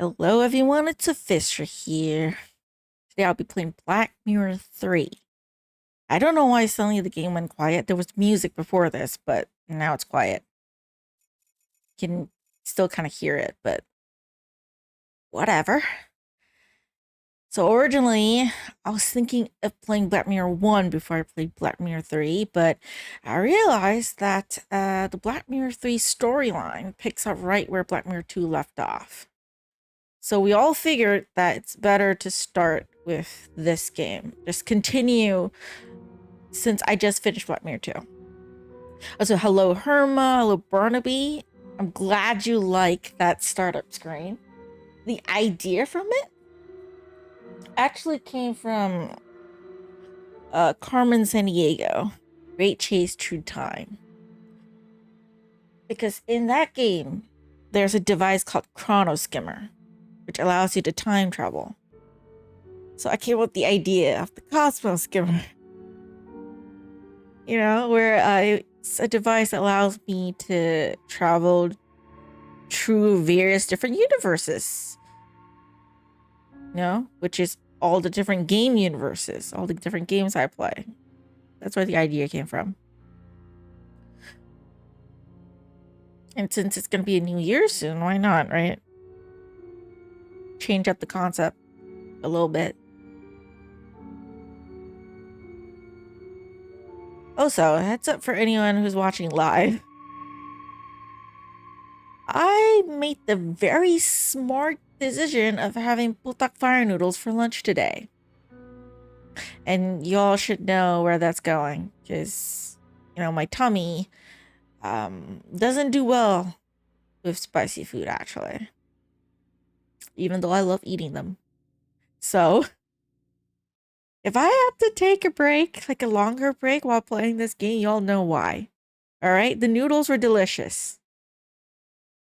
Hello everyone, it's Luphisra here. Today I'll be playing Black Mirror 3. I don't know why suddenly the game went quiet. There was music before this, but now it's quiet. You can still kind of hear it, but whatever. So originally, I was thinking of playing Black Mirror 1 before I played Black Mirror 3, but I realized that the Black Mirror 3 storyline picks up right where Black Mirror 2 left off. So we all figured that it's better to start with this game. Just continue since I just finished Black Mirror 2. Also, hello Herma, hello Barnaby. I'm glad you like that startup screen. The idea from it actually came from Carmen Sandiego, Great Chase True Time. Because in that game, there's a device called Chrono Skimmer, which allows you to time travel. So I came up with the idea of the Cosmos Skimmer. You know, where it's a device that allows me to travel through various different universes. You know, which is all the different game universes, all the different games I play. That's where the idea came from. And since it's going to be a new year soon, why not, right? Change up the concept a little bit. Also, heads up for anyone who's watching live. I made the very smart decision of having bulldog fire noodles for lunch today. And y'all should know where that's going, because, you know, my tummy doesn't do well with spicy food, actually. Even though I love eating them. So, if I have to take a break, like a longer break while playing this game, y'all know why. Alright? The noodles were delicious.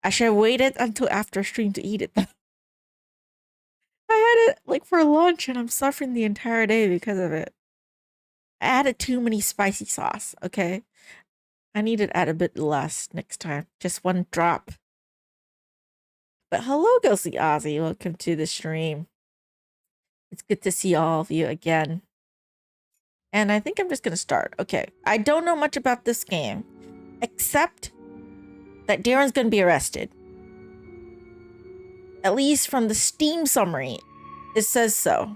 I should have waited until after stream to eat it. I had it like for lunch and I'm suffering the entire day because of it. I added too many spicy sauce, okay? I need to add a bit less next time. Just one drop. But hello, Ghostly Ozzy. Welcome to the stream. It's good to see all of you again. And I think I'm just going to start. Okay, I don't know much about this game, except that Darren's going to be arrested. At least from the Steam summary, it says so.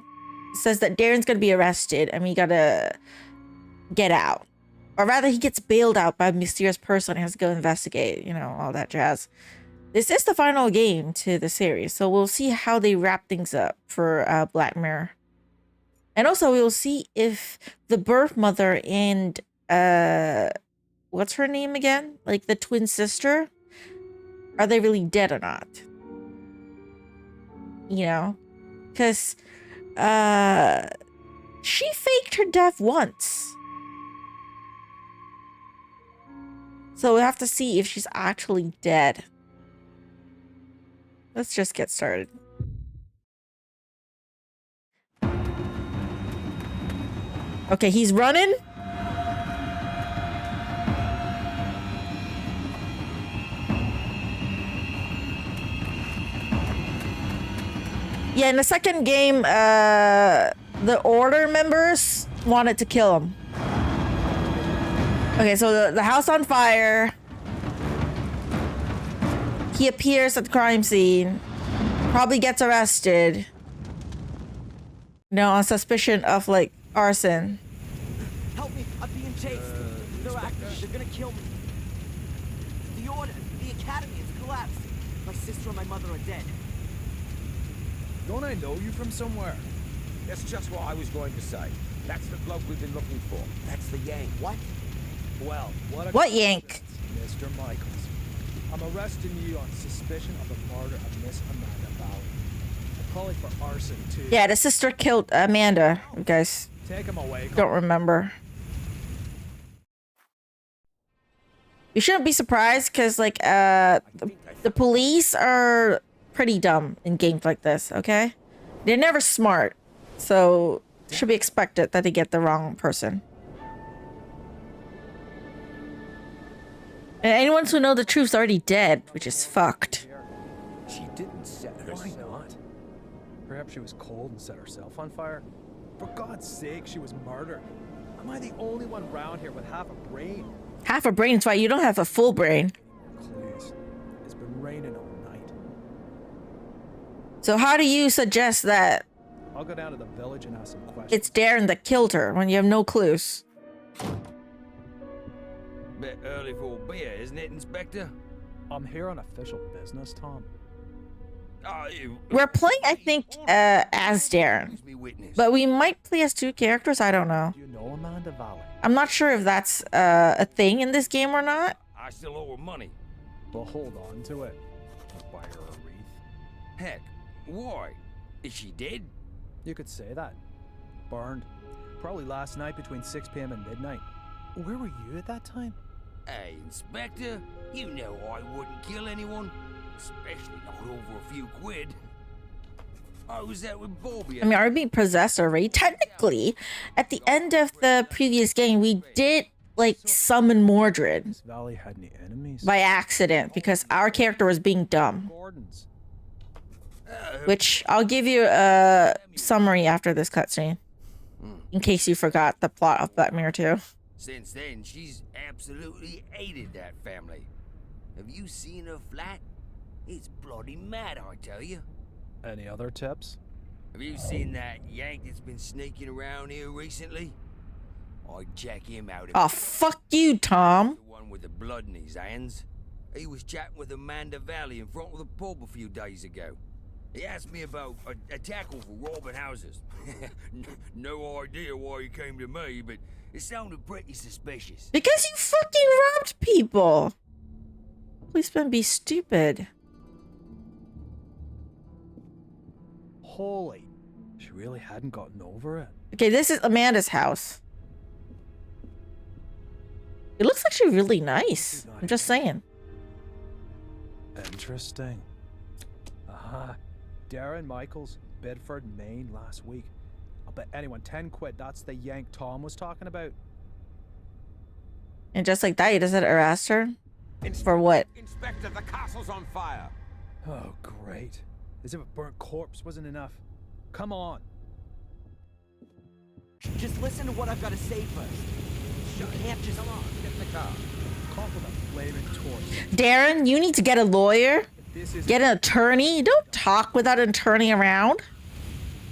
It says that Darren's going to be arrested and we got to get out. Or rather, he gets bailed out by a mysterious person and has to go investigate, you know, all that jazz. This is the final game to the series, so we'll see how they wrap things up for Black Mirror. And also, we'll see if the birth mother and, what's her name again? Like the twin sister? Are they really dead or not? You know? Because, she faked her death once. So we'll have to see if she's actually dead. Let's just get started. Okay, he's running. Yeah, in the second game, the Order members wanted to kill him. Okay, so the house on fire. He appears at the crime scene. Probably gets arrested. No, on suspicion of, like, arson. Help me, I'm being chased. They're active, they're gonna kill me. The Order, the Academy, it's collapsed. My sister and my mother are dead. Don't I know you from somewhere? That's just what I was going to say. That's the bloke we've been looking for. That's the Yang. What? Well, What Yank? Mr. Michaels. I'm arresting you on suspicion of the murder of Miss Amanda Bauer. I'm calling for arson too. Yeah, the sister killed Amanda, you guys. Take him away. Don't remember. You shouldn't be surprised because, like, the police are pretty dumb in games like this, okay? They're never smart, so it should be expected that they get the wrong person. And anyone who knows the truth's already dead, which is fucked. She didn't set herself. Perhaps she was cold and set herself on fire. For God's sake, she was murdered. Am I the only one round here with half a brain? Half a brain's why you don't have a full brain. Please. It's been raining all night. So how do you suggest that I'll go down to the village and ask some questions. it's Darren that killed her when you have no clues? Bit early for a beer, isn't it, Inspector? I'm here on official business, Tom. Oh, We're playing, I think, as Darren. me witness. But we might play as two characters, I don't know. Do you know Amanda Valley? I'm not sure if that's a thing in this game or not. I still owe her money. Well, hold on to it. I'll buy her a wreath. Heck, why? Is she dead? You could say that. Burned. Probably last night between 6 p.m. and midnight. Where were you at that time? Hey, Inspector, you know I wouldn't kill anyone. Especially not over a few quid. I was out with Bobby. I mean, are we being possessed already? Technically, at the end of the previous game, we did, like, summon Mordred This valley had any enemies? by accident because our character was being dumb. Gordon's. Which I'll give you a summary after this cutscene, in case you forgot the plot of Black Mirror 2. Since then, she's absolutely hated that family. Have you seen her flat? It's bloody mad, I tell you. Any other tips? Have you seen that Yank that's been sneaking around here recently? I'd check him out. Oh, fuck you, Tom. The one with the blood in his hands. He was chatting with Amanda Valley in front of the pub a few days ago. He asked me about a tackle for robbing houses. No idea why he came to me, but it sounded pretty suspicious. Because you fucking robbed people. Policemen be stupid. Holy. She really hadn't gotten over it. Okay, this is Amanda's house. It looks actually really nice. I'm just saying. Interesting. Aha. Darren Michaels, Bedford, Maine, last week. I'll bet anyone 10 quid that's the Yank Tom was talking about. And just like that, he doesn't harass her? For what? Inspector, the castle's on fire. Oh, great. As if a burnt corpse wasn't enough. Come on. Just listen to what I've got to say first. You can't just... Come on, get in the car. Caught with a flaming torch. Darren, you need to get a lawyer. This is Get an attorney. You don't talk without an attorney around.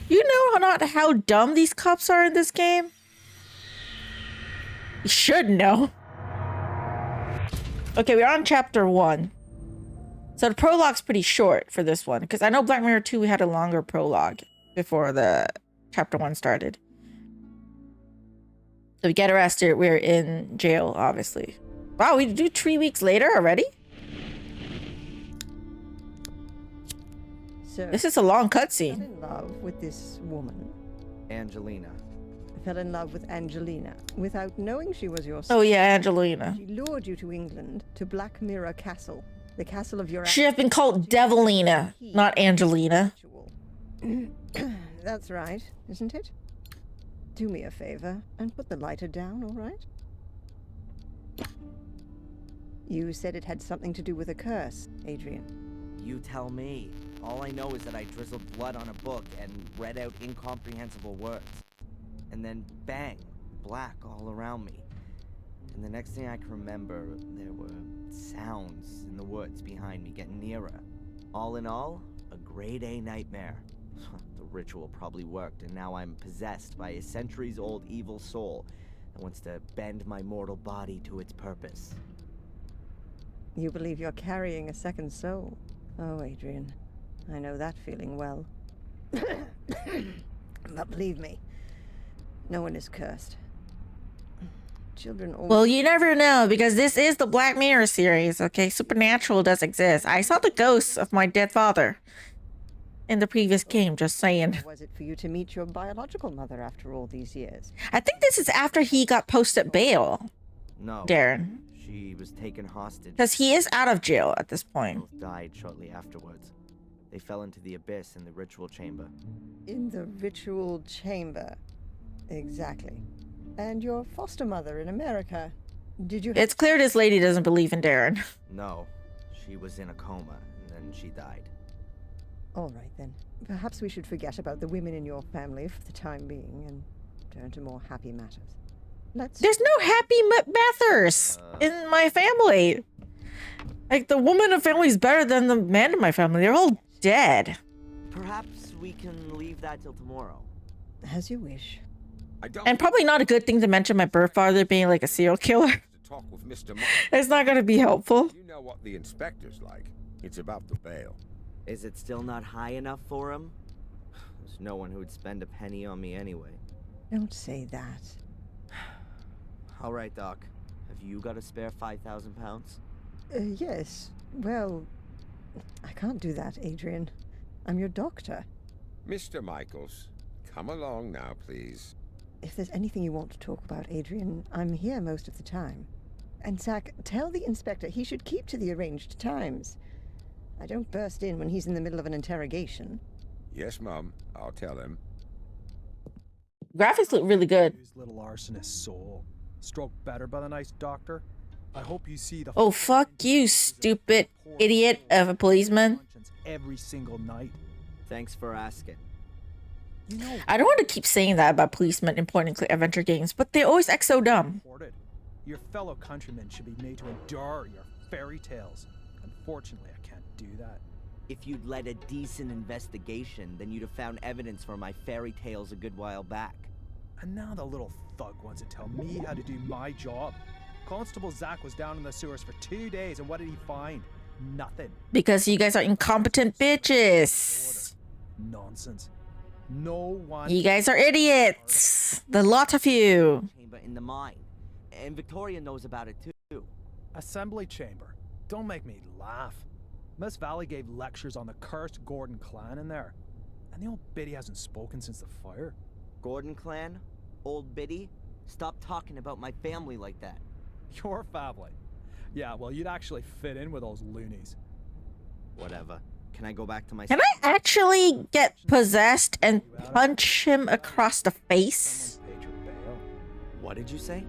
You know not how dumb these cops are in this game? You should know. Okay, we're on chapter 1. So the prologue's pretty short for this one, because I know Black Mirror 2 we had a longer prologue before the chapter 1 started. So we get arrested, we're in jail, obviously. Wow, we do 3 weeks later already? So, This is a long I fell cutscene. in love with this woman. Angelina. I fell in love with Angelina without knowing she was your Oh sister. yeah, Angelina. She lured you to England, to Black Mirror Castle, the castle of your Should have been called Devilina, not Angelina. ritual. That's right, isn't it? Do me a favor and put the lighter down, all right? You said it had something to do with a curse, Adrian. You tell me. All I know is that I drizzled blood on a book and read out incomprehensible words. And then bang, black all around me. And the next thing I can remember, there were sounds in the woods behind me getting nearer. All in all, a grade A nightmare. The ritual probably worked, and now I'm possessed by a centuries-old evil soul that wants to bend my mortal body to its purpose. You believe you're carrying a second soul. Oh, Adrian, I know that feeling well. But believe me, no one is cursed. Children always... Well, you never know, because this is the Black Mirror series, okay? Supernatural does exist. I saw the ghosts of my dead father in the previous game, just saying. How was it for you to meet your biological mother after all these years? I think this is after he got posted bail, No. Darren. She was taken hostage. Because he is out of jail at this point. Both died shortly afterwards. They fell into the abyss in the ritual chamber. In the ritual chamber. Exactly. And your foster mother in America. Did you... It's clear this lady doesn't believe in Darren. No, she was in a coma, and then she died. All right, then. Perhaps we should forget about the women in your family for the time being and turn to more happy matters. Let's... There's no happy Mathers in my family. Like, the woman in family is better than the man in my family. They're all dead. Perhaps we can leave that till tomorrow. As you wish. And probably not a good thing to mention my birth father being like a serial killer. To talk with Mr. It's not going to be helpful. You know what the inspector's like. It's about the bail. Is it still not high enough for him? There's no one who would spend a penny on me anyway. Don't say that. All right, Doc. Have you got a spare 5,000 pounds? Yes. Well, I can't do that, Adrian. I'm your doctor. Mr. Michaels, come along now, please. If there's anything you want to talk about, Adrian, I'm here most of the time. And Zach, tell the inspector he should keep to the arranged times. I don't burst in when he's in the middle of an interrogation. Yes, Mum. I'll tell him. Graphics look really good. Whose little arsonist soul. Stroke better by the nice doctor. I hope you see the... Oh, fuck you, stupid idiot of a policeman. Every single night. Thanks for asking. You know, I don't want to keep saying that about policemen in point-and-click adventure games, but they always act so dumb. your fellow countrymen should be made to endure your fairy tales. Unfortunately, I can't do that. If you'd led a decent investigation, then you'd have found evidence for my fairy tales a good while back. And now the little thug wants to tell me how to do my job. Constable Zach was down in the sewers for 2 days, and what did he find? Nothing. Because you guys are incompetent bitches. Nonsense. No one... You guys are idiots. The lot of you. Chamber in the mine. And Victoria knows about it too. Assembly chamber. Don't make me laugh. Miss Valley gave lectures on the cursed Gordon clan in there. And the old biddy hasn't spoken since the fire. Gordon clan? Old biddy? Stop talking about my family like that. Your family? Yeah, well, you'd actually fit in with those loonies. Whatever. Can I go back to my... Can I actually get possessed and punch him across the face? Someone paid your bail. What did you say?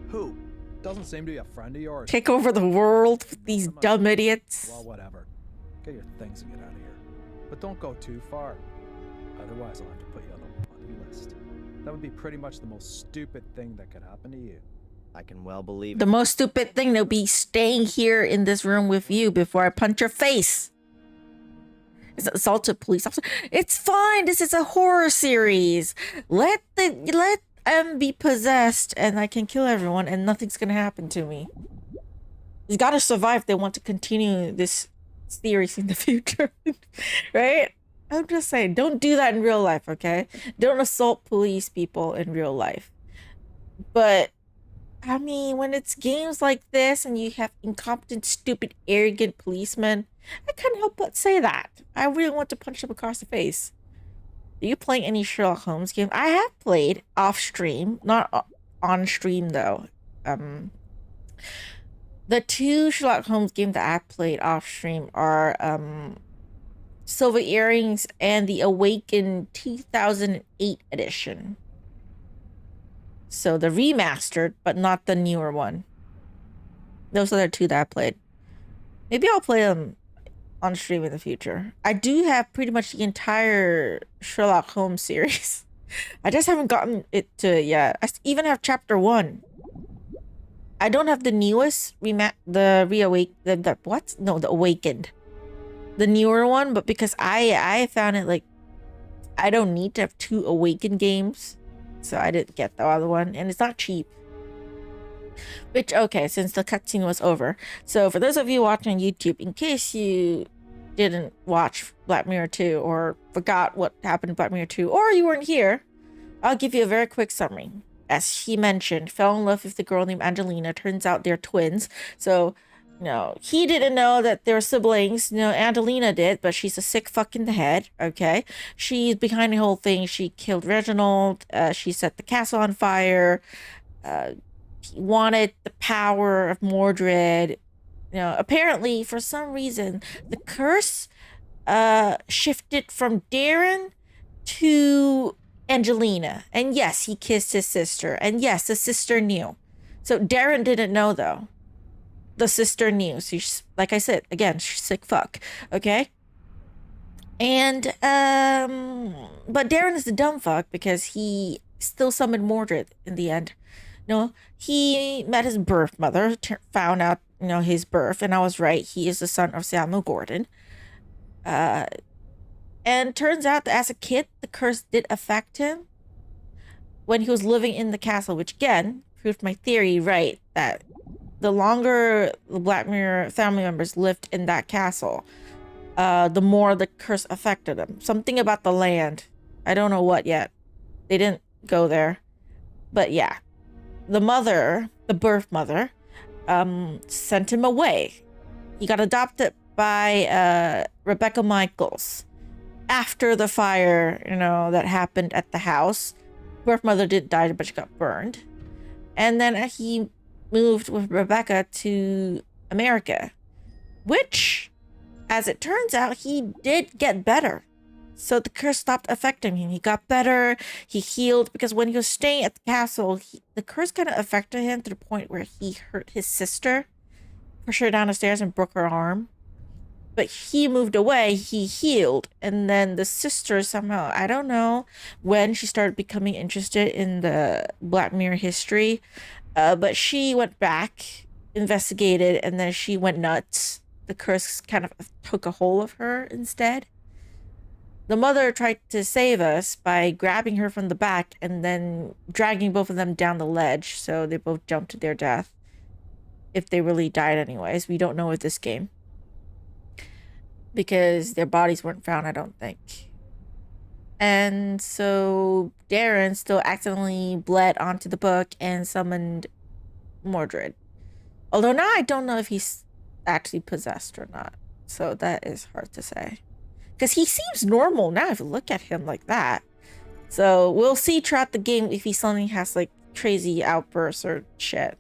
Who? Doesn't seem to be a friend of yours. Take over the world with these dumb idiots. Well, whatever. Get your things and get out of here. But don't go too far. Otherwise, I'll have to put you on the wanted list. That would be pretty much the most stupid thing that could happen to you. I can well believe The it. most stupid thing to be staying here in this room with you before I punch your face. It's assault a police officer. It's fine. This is a horror series. Let them be possessed and I can kill everyone and nothing's gonna happen to me. He's gotta survive if they want to continue this series in the future. Right? I'm just saying, don't do that in real life, okay? Don't assault police people in real life. But I mean, when it's games like this and you have incompetent, stupid, arrogant policemen, I can't help but say that. I really want to punch them across the face. Do you play any Sherlock Holmes games? I have played off stream, not on stream though. The two Sherlock Holmes games that I played off stream are Silver Earrings and the Awakened 2008 edition. So the remastered, but not the newer one. Those are the two that I played. Maybe I'll play them on stream in the future. I do have pretty much the entire Sherlock Holmes series. I just haven't gotten it to yet. I even have chapter 1. I don't have the newest the Awakened. The newer one, but because I found it like I don't need to have 2 Awakened games. So I didn't get the other one, and it's not cheap. Which, okay, since the cutscene was over. So for those of you watching on YouTube, in case you didn't watch Black Mirror 2 or forgot what happened in Black Mirror 2, or you weren't here, I'll give you a very quick summary. As she mentioned, fell in love with the girl named Angelina. Turns out they're twins. So, he didn't know that they're siblings. Angelina did, but she's a sick fuck in the head, okay? She's behind the whole thing. She killed Reginald. She set the castle on fire. He wanted the power of Mordred. Apparently, for some reason, the curse shifted from Darren to Angelina. And yes, he kissed his sister. And yes, the sister knew. So Darren didn't know, though. The sister knew. She's, like I said, again, she's sick fuck. Okay? And but Darren is the dumb fuck because he still summoned Mordred in the end. No, he met his birth mother, found out his birth, and I was right. He is the son of Samuel Gordon. And turns out that as a kid, the curse did affect him when he was living in the castle, which again proved my theory right, that the longer the Black Mirror family members lived in that castle, the more the curse affected them. Something about the land. I don't know what yet. They didn't go there. But yeah. The mother, the birth mother, sent him away. He got adopted by Rebecca Michaels. After the fire, that happened at the house. Birth mother didn't die, but she got burned. And then he moved with Rebecca to America, which, as it turns out, he did get better. So the curse stopped affecting him. He got better. He healed, because when he was staying at the castle, the curse kind of affected him to the point where he hurt his sister, pushed her down the stairs and broke her arm. But he moved away, he healed, and then the sister somehow, I don't know when she started becoming interested in the Black Mirror history, but she went back, investigated, and then she went nuts. The curse kind of took a hold of her instead. The mother tried to save us by grabbing her from the back and then dragging both of them down the ledge, so they both jumped to their death. If they really died anyways, we don't know with this game. Because their bodies weren't found, I don't think. And so Darren still accidentally bled onto the book and summoned Mordred. Although now I don't know if he's actually possessed or not. So that is hard to say. Because he seems normal now if you look at him like that. So we'll see throughout the game if he suddenly has like crazy outbursts or shit.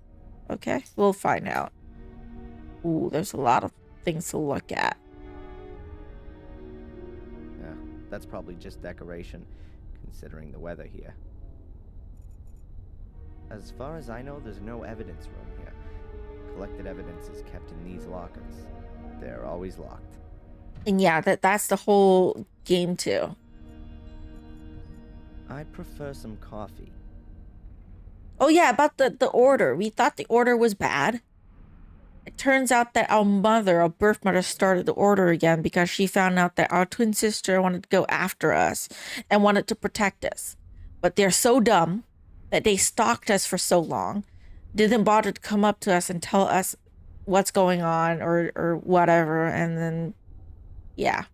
Okay, we'll find out. Ooh, there's a lot of things to look at. Yeah, that's probably just decoration, considering the weather here. As far as I know, there's no evidence room here. Collected evidence is kept in these lockers. They're always locked. And yeah, that's the whole game too. I'd prefer some coffee. Oh yeah, about the order. We thought the order was bad. It turns out that our birth mother, started the order again because she found out that our twin sister wanted to go after us and wanted to protect us. But they're so dumb that they stalked us for so long, didn't bother to come up to us and tell us what's going on or whatever, and then yeah.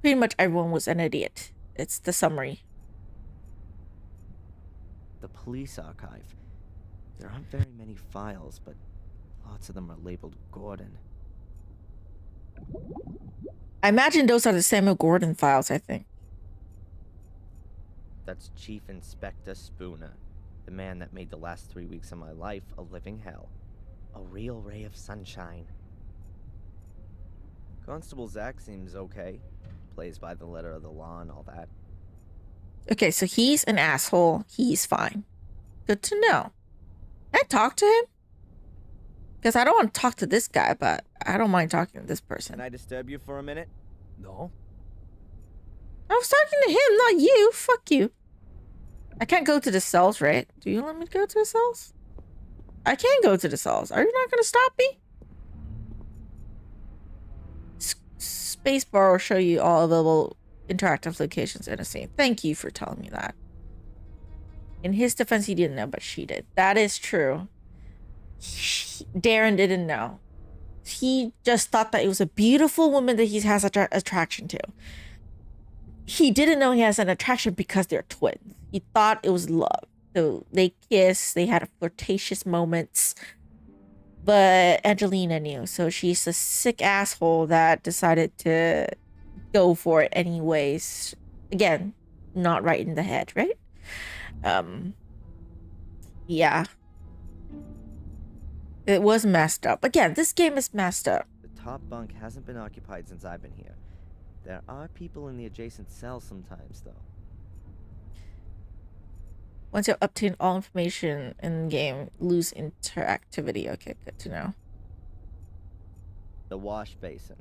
Pretty much everyone was an idiot. It's the summary. The police archive. There aren't very many files, but lots of them are labeled Gordon. I imagine those are the Samuel Gordon files, I think. That's Chief Inspector Spooner, the man that made the last 3 weeks of my life a living hell. A real ray of sunshine. Constable Zach seems okay. Plays by the letter of the law and all that. Okay, so he's an asshole. He's fine. Good to know. Can I talk to him? Because I don't want to talk to this guy, but I don't mind talking to this person. Can I disturb you for a minute? No? I was talking to him, not you. Fuck you. I can't go to the cells, right? Do you let me go to the cells? I can go to the cells. Are you not going to stop me? Spacebar will show you all available interactive locations in a scene. Thank you for telling me that. In his defense, he didn't know, but she did. That is true. Darren didn't know. He just thought that it was a beautiful woman that he has an attraction to. He didn't know he has an attraction because they're twins. He thought it was love. So they kissed, they had flirtatious moments. But Angelina knew, so she's a sick asshole that decided to go for it anyways. Again, not right in the head, right? Yeah. It was messed up. Again, this game is messed up. The top bunk hasn't been occupied since I've been here. There are people in the adjacent cells sometimes, though. Once you obtain all information in the game, lose interactivity. Okay, good to know. The wash basin.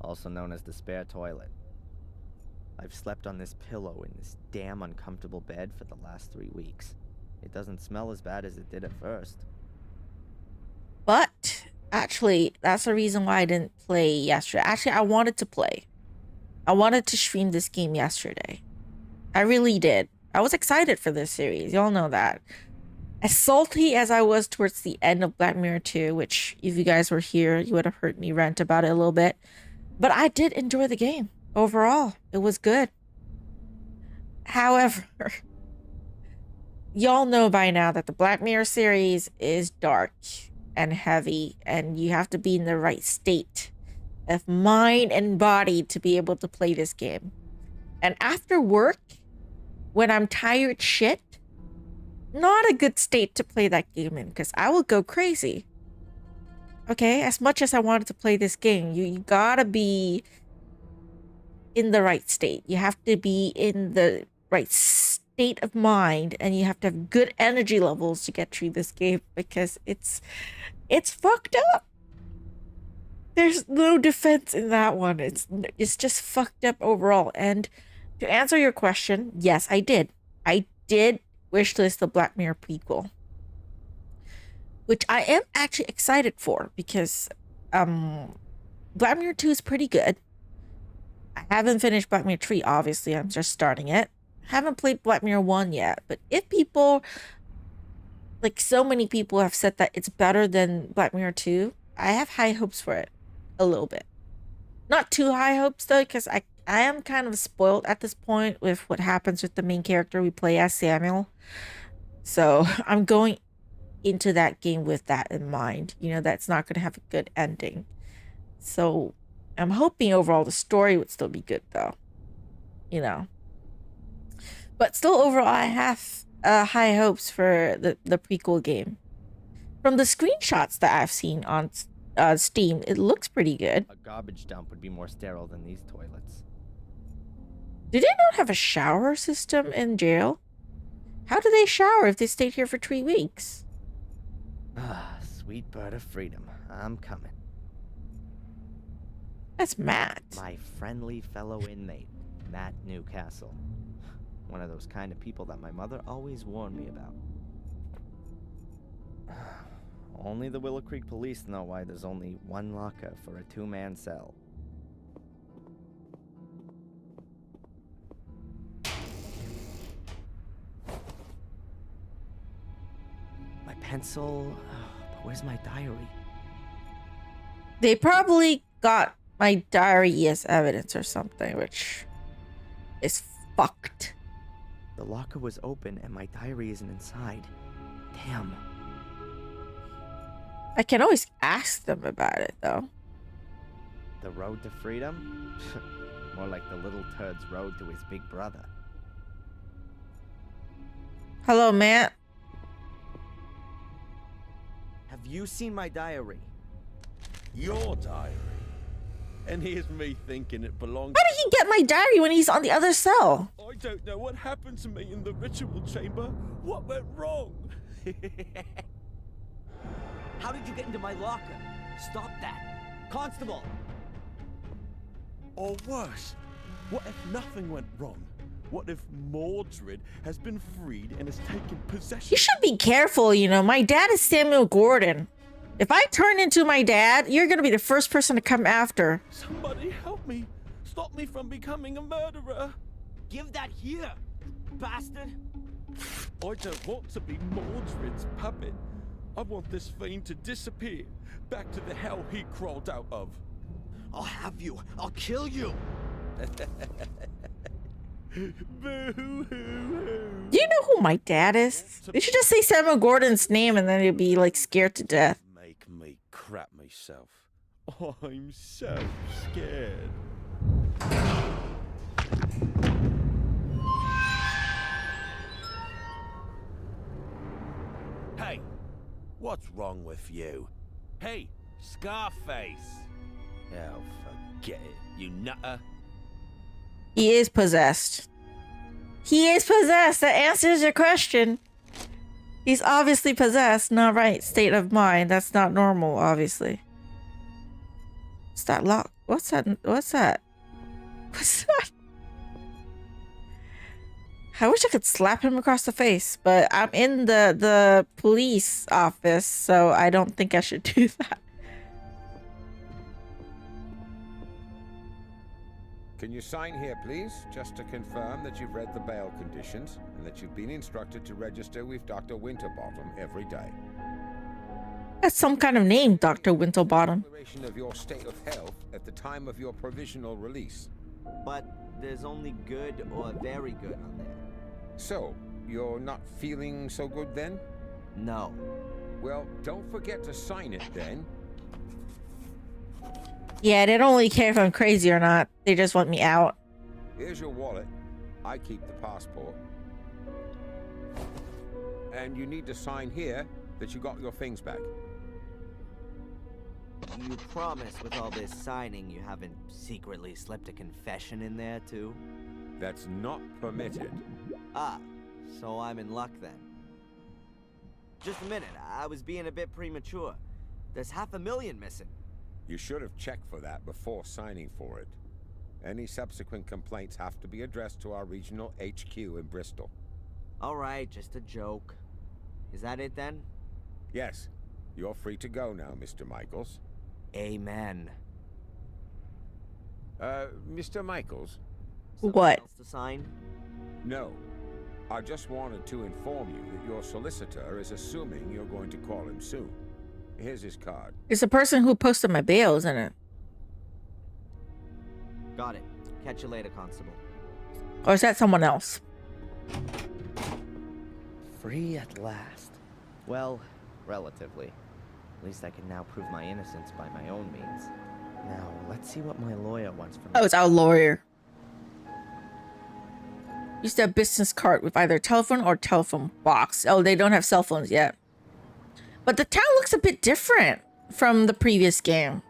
also known as the spare toilet. I've slept on this pillow in this damn uncomfortable bed for the last 3 weeks. It doesn't smell as bad as it did at first. But actually, that's the reason why I didn't play yesterday. Actually, I wanted to play. I wanted to stream this game yesterday. I really did. I was excited for this series. Y'all know that. As salty as I was towards the end of Black Mirror 2, which if you guys were here, you would have heard me rant about it a little bit. But I did enjoy the game. Overall, it was good. However, y'all know by now that the Black Mirror series is dark and heavy, and you have to be in the right state of mind and body to be able to play this game. And after work, when I'm tired shit, not a good state to play that game in, because I will go crazy. Okay, as much as I wanted to play this game, you gotta be in the right state. You have to be in the right state of mind, and you have to have good energy levels to get through this game, because it's fucked up. There's no defense in that one. It's just fucked up overall. And to answer your question, yes, I did. I did wishlist the Black Mirror prequel, which I am actually excited for, because Black Mirror 2 is pretty good. I haven't finished Black Mirror 3, obviously. I'm just starting it. Haven't played Black Mirror 1 yet, but if people, like so many people have said that it's better than Black Mirror 2, I have high hopes for it. A little bit. Not too high hopes though, because I am kind of spoiled at this point with what happens with the main character we play as, Samuel. So I'm going into that game with that in mind. You know, that's not going to have a good ending. So I'm hoping overall the story would still be good though. You know. But still overall I have high hopes for the prequel game. From the screenshots that I've seen on Steam, it looks pretty good. A garbage dump would be more sterile than these toilets. Do they not have a shower system in jail? How do they shower if they stayed here for 3 weeks? Ah, sweet bird of freedom. I'm coming. That's Matt. My friendly fellow inmate, Matt Newcastle. One of those kind of people that my mother always warned me about. Only the Willow Creek police know why there's only one locker for a 2-man cell. My pencil... but where's my diary? They probably got my diary as evidence or something, which is fucked. The locker was open and my diary isn't inside. Damn. I can always ask them about it, though. The road to freedom? More like the little turd's road to his big brother. Hello, Matt. Have you seen my diary? Your diary. And here's me thinking it belongs. How did he get my diary when he's on the other cell? I don't know what happened to me in the ritual chamber. What went wrong? How did you get into my locker? Stop that. Constable! Or worse, what if nothing went wrong? What if Mordred has been freed and has taken possession? You should be careful, you know. My dad is Samuel Gordon. If I turn into my dad, you're gonna be the first person to come after. Somebody help me. Stop me from becoming a murderer. Give that here, bastard! I don't want to be Mordred's puppet. I want this fiend to disappear, back to the hell he crawled out of. I'll have you. I'll kill you. Do you know who my dad is? You should just say Samuel Gordon's name and then you'll be like scared to death. Make me crap myself. I'm so scared. Hey, what's wrong with you? Hey, Scarface. Oh, forget it, you nutter. He is possessed. He is possessed. That answers your question. He's obviously possessed. Not right state of mind. That's not normal, obviously. What's that lock? What's that? What's that? What's that? I wish I could slap him across the face, but I'm in the police office, so I don't think I should do that. Can you sign here, please? Just to confirm that you've read the bail conditions and that you've been instructed to register with Dr. Winterbottom every day. That's some kind of name, Dr. Winterbottom. Declaration of your state of health at the time of your provisional release. But there's only good or very good on there. So, you're not feeling so good then? No. Well, don't forget to sign it then. Yeah, they don't really care if I'm crazy or not. They just want me out. Here's your wallet. I keep the passport. And you need to sign here that you got your things back. You promise with all this signing you haven't secretly slipped a confession in there, too? That's not permitted. Ah, so I'm in luck then. Just a minute, I was being a bit premature. There's $500,000 missing. You should have checked for that before signing for it. Any subsequent complaints have to be addressed to our regional HQ in Bristol. Alright, just a joke. Is that it then? Yes, you're free to go now, Mr. Michaels. Amen. Mr. Michaels? Something What? else to sign? No. I just wanted to inform you that your solicitor is assuming you're going to call him soon. Here's his card. It's the person who posted my bail, isn't it? Got it. Catch you later, Constable. Or is that someone else? Free at last. Well, relatively. At least I can now prove my innocence by my own means. Now, let's see what my lawyer wants from me. Oh, it's our lawyer. Used to have a business card with either telephone or telephone box. Oh, they don't have cell phones yet. But the town looks a bit different from the previous game.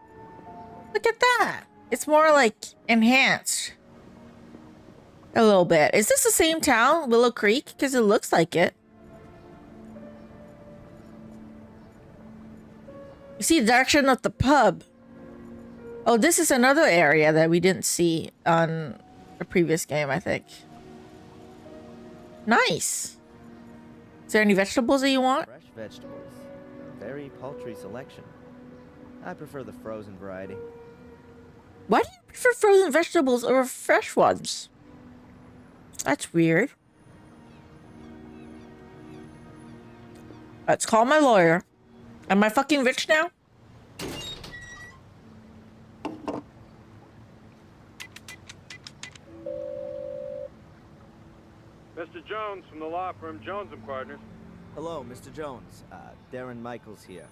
Look at that. It's more like enhanced. A little bit. Is this the same town, Willow Creek? Because it looks like it. You see the direction of the pub. Oh, this is another area that we didn't see on the previous game, I think. Nice. Is there any vegetables that you want? Fresh vegetables. A very paltry selection. I prefer the frozen variety. Why do you prefer frozen vegetables over fresh ones? That's weird. Let's call my lawyer. Am I fucking rich now? Mr. Jones from the law firm Jones & Partners. Hello, Mr. Jones. Darren Michaels here.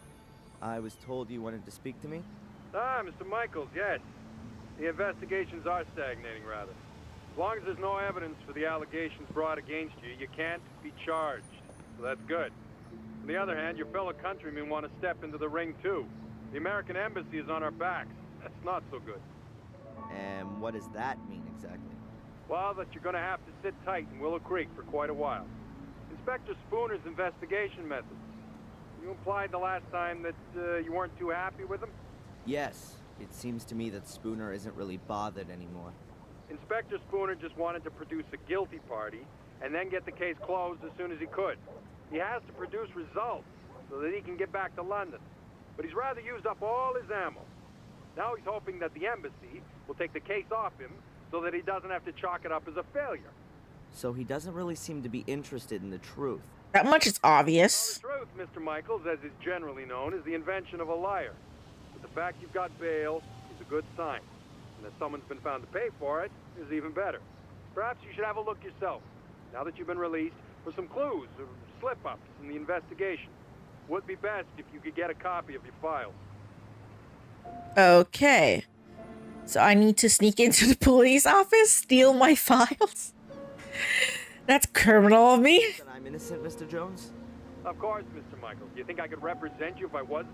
I was told you wanted to speak to me? Ah, Mr. Michaels, yes. The investigations are stagnating, rather. As long as there's no evidence for the allegations brought against you, you can't be charged. So that's good. On the other hand, your fellow countrymen want to step into the ring, too. The American embassy is on our backs. That's not so good. And what does that mean exactly? Well, that you're going to have to sit tight in Willow Creek for quite a while. Inspector Spooner's investigation methods. You implied the last time that you weren't too happy with him? Yes. It seems to me that Spooner isn't really bothered anymore. Inspector Spooner just wanted to produce a guilty party and then get the case closed as soon as he could. He has to produce results so that he can get back to London. But he's rather used up all his ammo. Now he's hoping that the embassy will take the case off him so that he doesn't have to chalk it up as a failure. So he doesn't really seem to be interested in the truth. That much is obvious. Well, the truth, Mr. Michaels, as is generally known, is the invention of a liar. But the fact you've got bail is a good sign. And that someone's been found to pay for it is even better. Perhaps you should have a look yourself, now that you've been released, for some clues or slip-ups in the investigation. Would be best if you could get a copy of your files. Okay. So I need to sneak into the police office, steal my files? That's criminal of me. That I'm innocent, Mr. Jones? Of course, Mr. Michaels. Do you think I could represent you if I wasn't?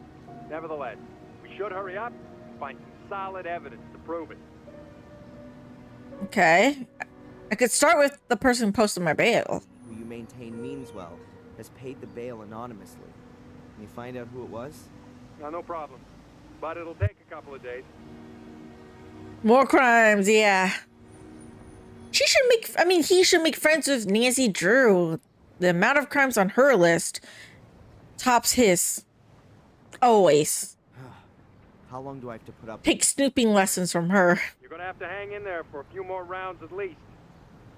Nevertheless, we should hurry up and find some solid evidence to prove it. Okay. I could start with the person who posted my bail. Who you maintain means well, has paid the bail anonymously. Can you find out who it was? No problem. But it'll take a couple of days. More crimes, yeah. She should make, I mean, he should make friends with Nancy Drew. The amount of crimes on her list tops his. Always. How long do I have to put up? Take snooping lessons from her. You're gonna have to hang in there for a few more rounds at least.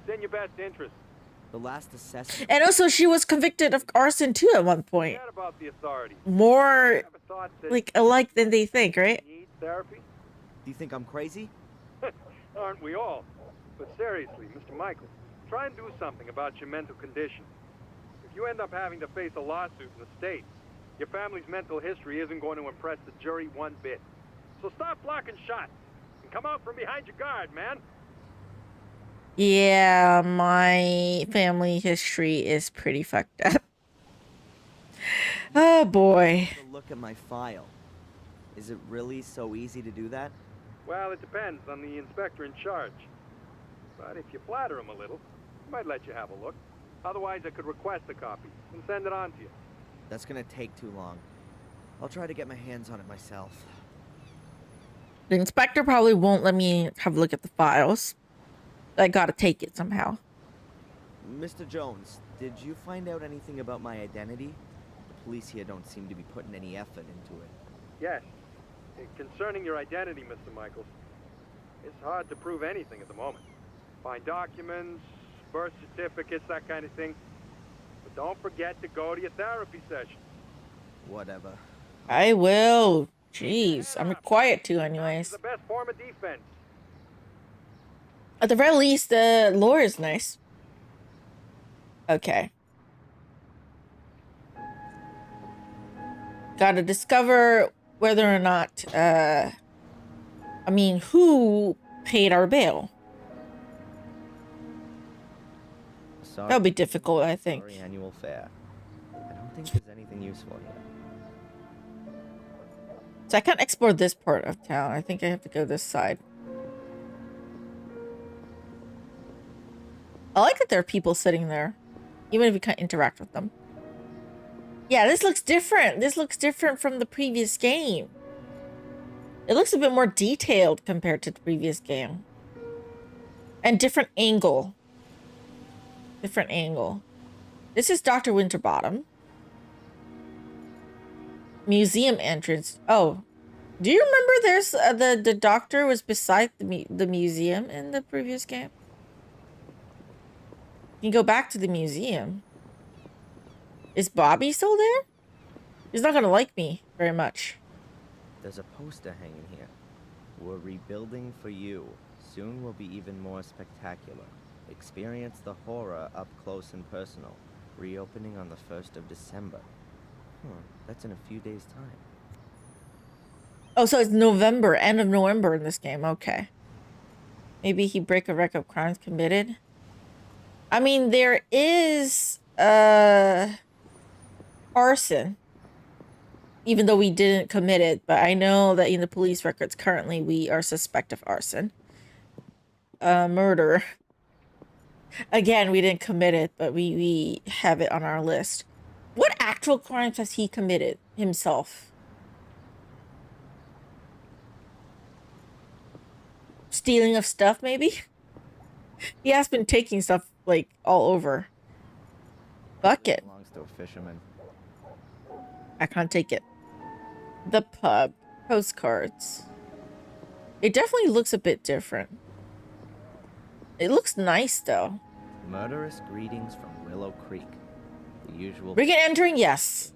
It's in your best interest. The last assessment. And also, she was convicted of arson too at one point. Forget about the authorities. More, Ever thought that like, alike than they think, right? you need therapy? Do you think I'm crazy? Aren't we all? But seriously, Mr. Michael, try and do something about your mental condition. If you end up having to face a lawsuit in the States, your family's mental history isn't going to impress the jury one bit. So stop blocking shots and come out from behind your guard, man. Yeah, my family history is pretty fucked up. Oh boy. Take a look at my file. Is it really so easy to do that? Well, it depends on the inspector in charge. But if you flatter him a little, he might let you have a look. Otherwise, I could request a copy and send it on to you. That's gonna take too long. I'll try to get my hands on it myself. The inspector probably won't let me have a look at the files. I gotta take it somehow. Mr. Jones, did you find out anything about my identity? The police here don't seem to be putting any effort into it. Yes. Concerning your identity, Mr. Michaels, it's hard to prove anything at the moment. Find documents, birth certificates, that kind of thing. But don't forget to go to your therapy session. Whatever. I will. Jeez, I'm quiet too anyways. It's the best form of defense. At the very least, the lore is nice. Okay. Gotta discover whether or not, I mean, who paid our bail? Sorry. That'll be difficult, I think. Sorry, annual fare. I don't think there's anything useful here. So I can't explore this part of town. I think I have to go this side. I like that there are people sitting there, even if you can't interact with them. Yeah, this looks different. This looks different from the previous game. It looks a bit more detailed compared to the previous game. And different angle. Different angle. This is Dr. Winterbottom. Museum entrance. Oh, do you remember there's the doctor was beside the museum in the previous game? You can go back to the museum. Is Bobby still there? He's not gonna like me very much. There's a poster hanging here. We're rebuilding for you. Soon will be even more spectacular. Experience the horror up close and personal. Reopening on the 1st of December. That's in a few days' time. Oh, so it's November, end of November in this game. Okay. Maybe he break a record of crimes committed. I mean, there is arson. Even though we didn't commit it, but I know that in the police records currently we are suspect of arson. Murder. Again, we didn't commit it, but we have it on our list. What actual crimes has he committed himself? Stealing of stuff, maybe? He has been taking stuff, like, all over. Bucket. Belongs to a fisherman. I can't take it. The pub. Postcards. It definitely looks a bit different. It looks nice, though. Murderous greetings from Willow Creek. The usual. Break and entering? Yes.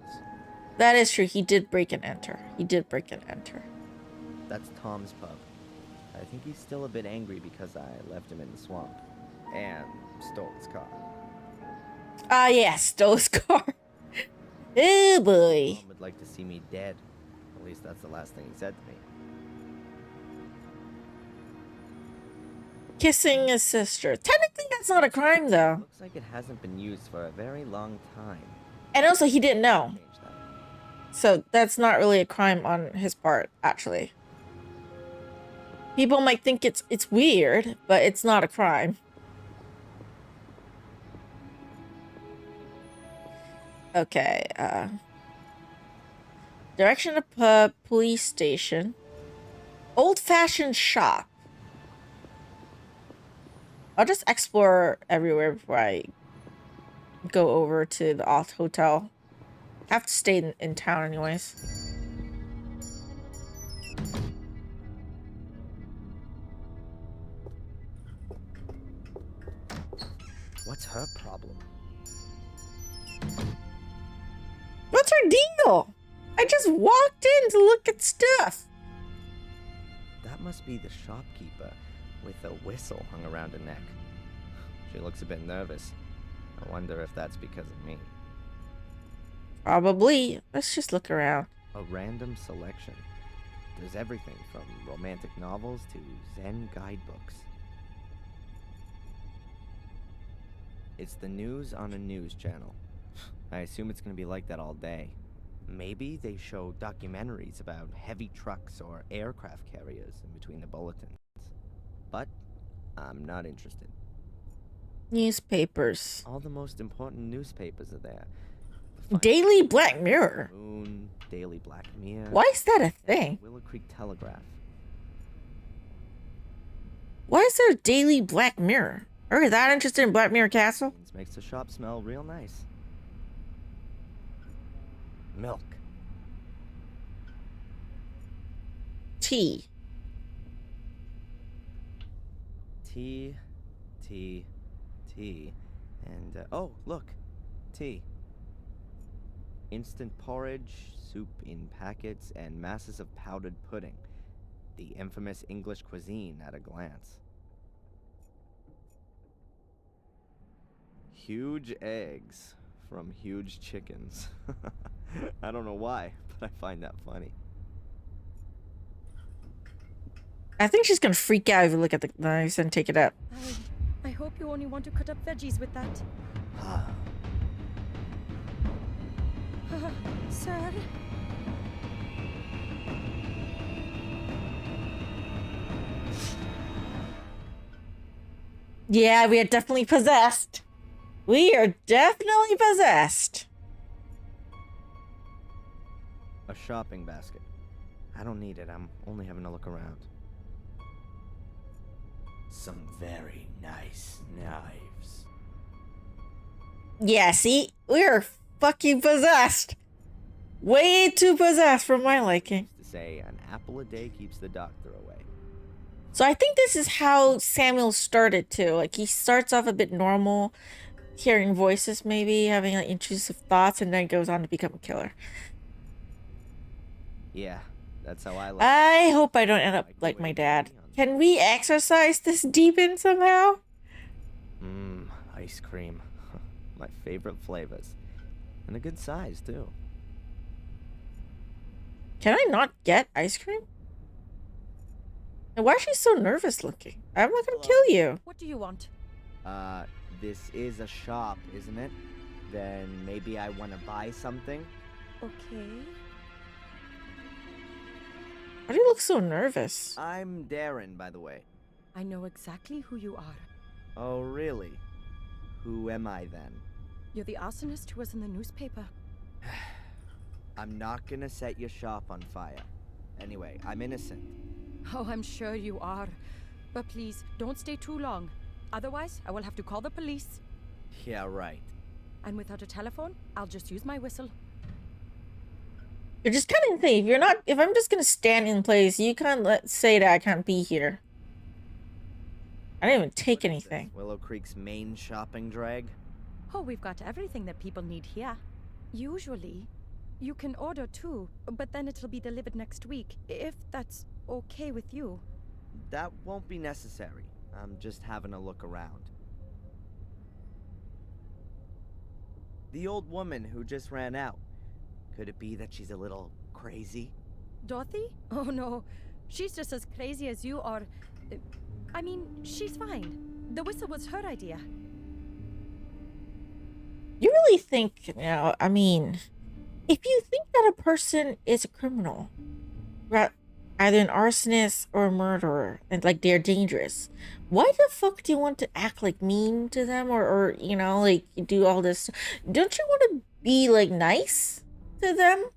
That is true. He did break and enter. He did break and enter. That's Tom's pub. I think he's still a bit angry because I left him in the swamp. And stole his car. Ah, yes. Stole his car. Oh, boy. Mom would like to see me dead. At least that's the last thing he said to me. Kissing his sister. Technically, that's not a crime, though. Looks like it hasn't been used for a very long time. And also, he didn't know. Change that. So that's not really a crime on his part, actually. People might think it's weird, but it's not a crime. Okay, direction to pub, police station. Old-fashioned shop. I'll just explore everywhere before I go over to the Alt Hotel. I have to stay in town anyways. What's her problem? What's her deal? I just walked in to look at stuff. That must be the shopkeeper with a whistle hung around her neck. She looks a bit nervous. I wonder if that's because of me. Probably. Let's just look around. A random selection. There's everything from romantic novels to Zen guidebooks. It's the news on a news channel. I assume it's gonna be like that all day. Maybe they show documentaries about heavy trucks or aircraft carriers in between the bulletins. But I'm not interested. Newspapers. All the most important newspapers are there. Daily Black Mirror. Moon, Daily Black Mirror. Why is that a thing? Willow Creek Telegraph. Why is there a Daily Black Mirror? Are you that interested in Black Mirror Castle? Makes the shop smell real nice. Milk. Tea. Tea. And, oh, look. Tea. Instant porridge, soup in packets, and masses of powdered pudding. The infamous English cuisine at a glance. Huge eggs from huge chickens. I don't know why, but I find that funny. I think she's gonna freak out if you look at the knives and take it up. I hope you only want to cut up veggies with that. Sir? Yeah, we are definitely possessed. We are definitely possessed. A shopping basket. I don't need it. I'm only having a look around. Some very nice knives. Yeah, see? We are fucking possessed. Way too possessed for my liking. To say an apple a day keeps the doctor away. So I think this is how Samuel started too. Like he starts off a bit normal, hearing voices maybe, having like intrusive thoughts, and then goes on to become a killer. Yeah, that's how I like I hope I don't end up like my dad. Can we exorcise this demon somehow? Ice cream. My favorite flavors. And a good size, too. Can I not get ice cream? And why is she so nervous looking? I'm not gonna kill you. What do you want? This is a shop, isn't it? Then maybe I want to buy something. Okay. Why do you look so nervous? I'm Darren, by the way. I know exactly who you are. Oh, really? Who am I then? You're the arsonist who was in the newspaper. I'm not gonna set your shop on fire. Anyway, I'm innocent. Oh, I'm sure you are. But please, don't stay too long. Otherwise, I will have to call the police. Yeah, right. And without a telephone, I'll just use my whistle. You're just kind of think if I'm just gonna stand in place, you can't say that I can't be here. I didn't even take anything. Willow Creek's main shopping drag? Oh, we've got everything that people need here. Usually, you can order too, but then it'll be delivered next week, if that's okay with you. That won't be necessary. I'm just having a look around. The old woman who just ran out. Could it be that she's a little crazy? Dorothy? Oh no, she's just as crazy as you are. I mean, she's fine. The whistle was her idea. You really think, I mean, if you think that a person is a criminal, either an arsonist or a murderer, and like they're dangerous, why the fuck do you want to act like mean to them or like do all this? Don't you want to be like nice to them?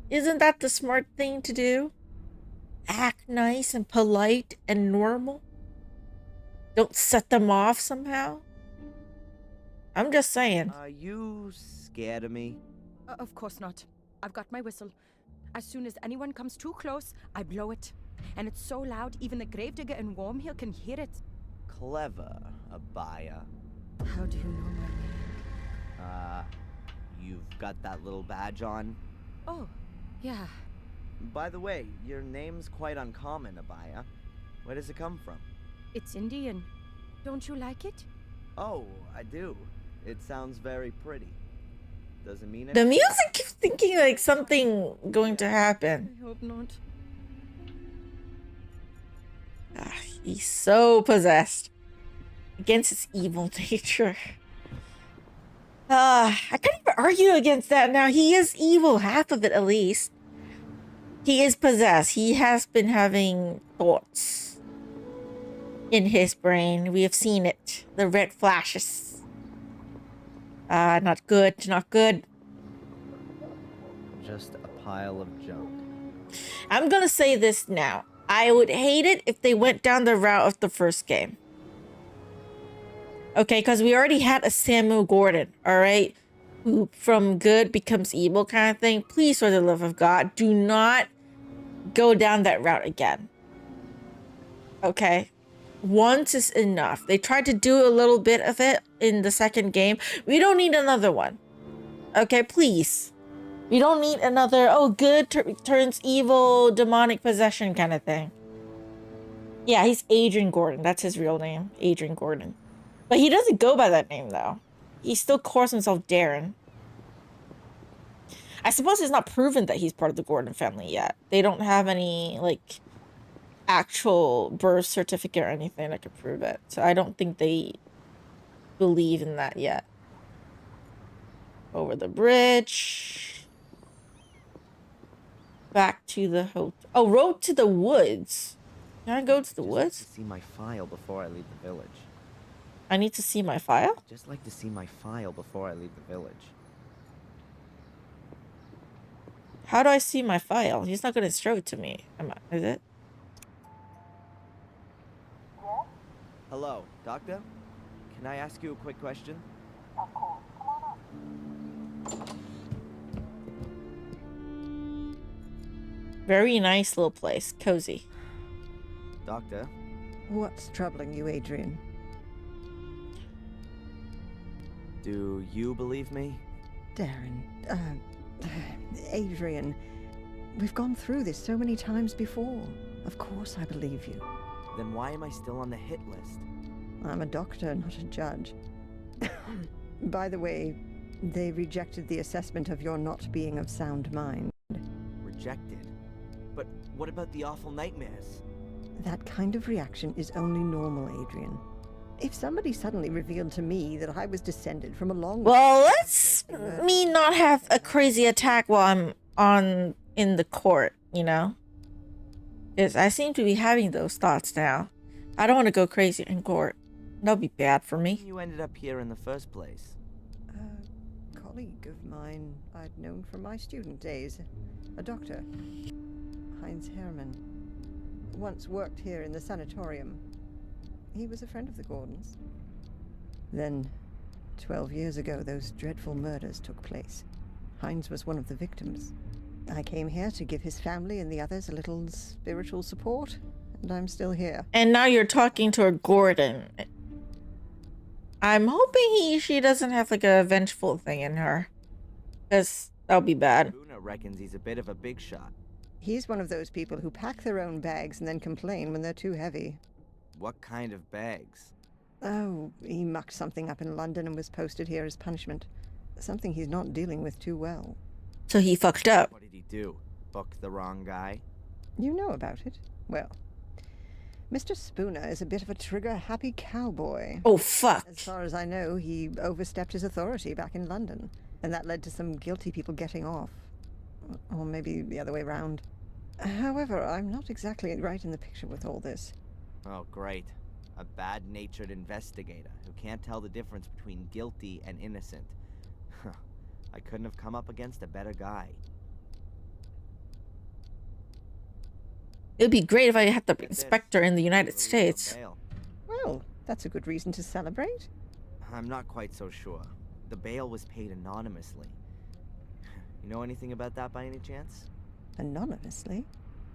Isn't that the smart thing to do? Act nice and polite and normal. don't set them off somehow? I'm just saying. Are you scared of me? Of course not. I've got my whistle. As soon as anyone comes too close, I blow it. And it's so loud, even the gravedigger in Wormhill can hear it. Clever, Abaya. How do you know my name? You've got that little badge on? Oh, yeah. By the way, your name's quite uncommon, Abaya. Where does it come from? It's Indian. Don't you like it? Oh, I do. It sounds very pretty. Doesn't mean The music keeps thinking like something going to happen. I hope not. He's so possessed against his evil nature. I can't even argue against that now. He is evil, half of it at least. He is possessed. He has been having thoughts in his brain. We have seen it. The red flashes. Not good. Not good. Just a pile of junk. I'm gonna say this now. I would hate it if they went down the route of the first game. Okay, because we already had a Samuel Gordon, alright? Who from good becomes evil kind of thing. Please, for the love of God, do not go down that route again. Okay? Once is enough. They tried to do a little bit of it in the second game. We don't need another one. Okay, please. We don't need another, oh, good turns evil, demonic possession kind of thing. Yeah, he's Adrian Gordon. That's his real name. Adrian Gordon. But he doesn't go by that name, though. He still calls himself Darren. I suppose it's not proven that he's part of the Gordon family yet. They don't have any, like, actual birth certificate or anything that could prove it. So I don't think they believe in that yet. Over the bridge. Back to the hotel. Oh, road to the woods. Can I go to the woods? Like to see my file before I leave the village. I need to see my file? Just like to see my file before I leave the village. How do I see my file? He's not going to show it to me. Is it? Hello, Doctor? Can I ask you a quick question? Of course. Come on up. Very nice little place. Cozy. Doctor? What's troubling you, Adrian? Do you believe me? Darren, Adrian, we've gone through this so many times before. Of course I believe you. Then why am I still on the hit list? I'm a doctor, not a judge. By the way, they rejected the assessment of your not being of sound mind. Rejected? But what about the awful nightmares? That kind of reaction is only normal, Adrian. If somebody suddenly revealed to me that I was descended from a long... Well, let's me not have a crazy attack while I'm in the court, you know? Because I seem to be having those thoughts now. I don't want to go crazy in court. That'll be bad for me. You ended up here in the first place. A colleague of mine I'd known from my student days. A doctor. Heinz Hermann. Once worked here in the sanatorium. He was a friend of the Gordons. Then, 12 years ago, those dreadful murders took place. Heinz was one of the victims. I came here to give his family and the others a little spiritual support, and I'm still here. And now you're talking to a Gordon. I'm hoping she doesn't have like a vengeful thing in her. Because that'll be bad. Luna reckons he's a bit of a big shot. He's one of those people who pack their own bags and then complain when they're too heavy. What kind of bags? Oh, he mucked something up in London and was posted here as punishment. Something he's not dealing with too well. So he fucked up. What did he do? Book the wrong guy? You know about it? Well, Mr. Spooner is a bit of a trigger-happy cowboy. Oh, fuck. As far as I know, he overstepped his authority back in London, and that led to some guilty people getting off. Or maybe the other way round. However, I'm not exactly right in the picture with all this. Oh, great. A bad-natured investigator who can't tell the difference between guilty and innocent. I couldn't have come up against a better guy. It would be great if I had the inspector in the United States. Well, That's a good reason to celebrate. I'm not quite so sure. The bail was paid anonymously. You know anything about that by any chance? Anonymously?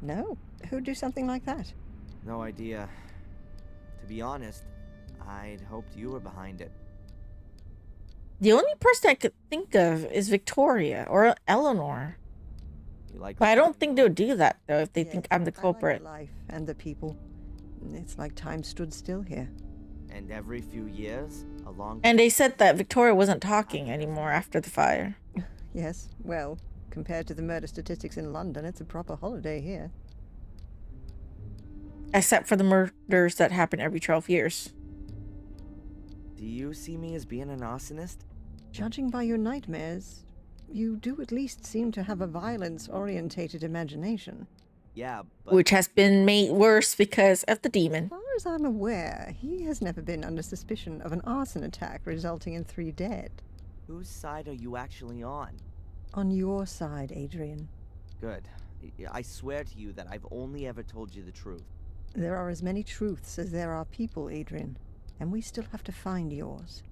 No. Who'd do something like that? No idea. To be honest, I'd hoped you were behind it. The only person I could think of is Victoria or Eleanor. You like But I don't think they would do that, though, if they think I'm the I culprit. like the life and the people. It's like time stood still here. And every few years, along. And they said that Victoria wasn't talking anymore after the fire. Yes, well, compared to the murder statistics in London, it's a proper holiday here. Except for the murders that happen every 12 years. Do you see me as being an arsonist? Judging by your nightmares, you do at least seem to have a violence-orientated imagination. Yeah, but Which has been made worse because of the As demon. far as I'm aware, he has never been under suspicion of an arson attack resulting in 3 dead. whose side are you actually on? On your side, Adrian. Good. I swear to you that I've only ever told you the truth. There are as many truths as there are people, Adrian, and we still have to find yours.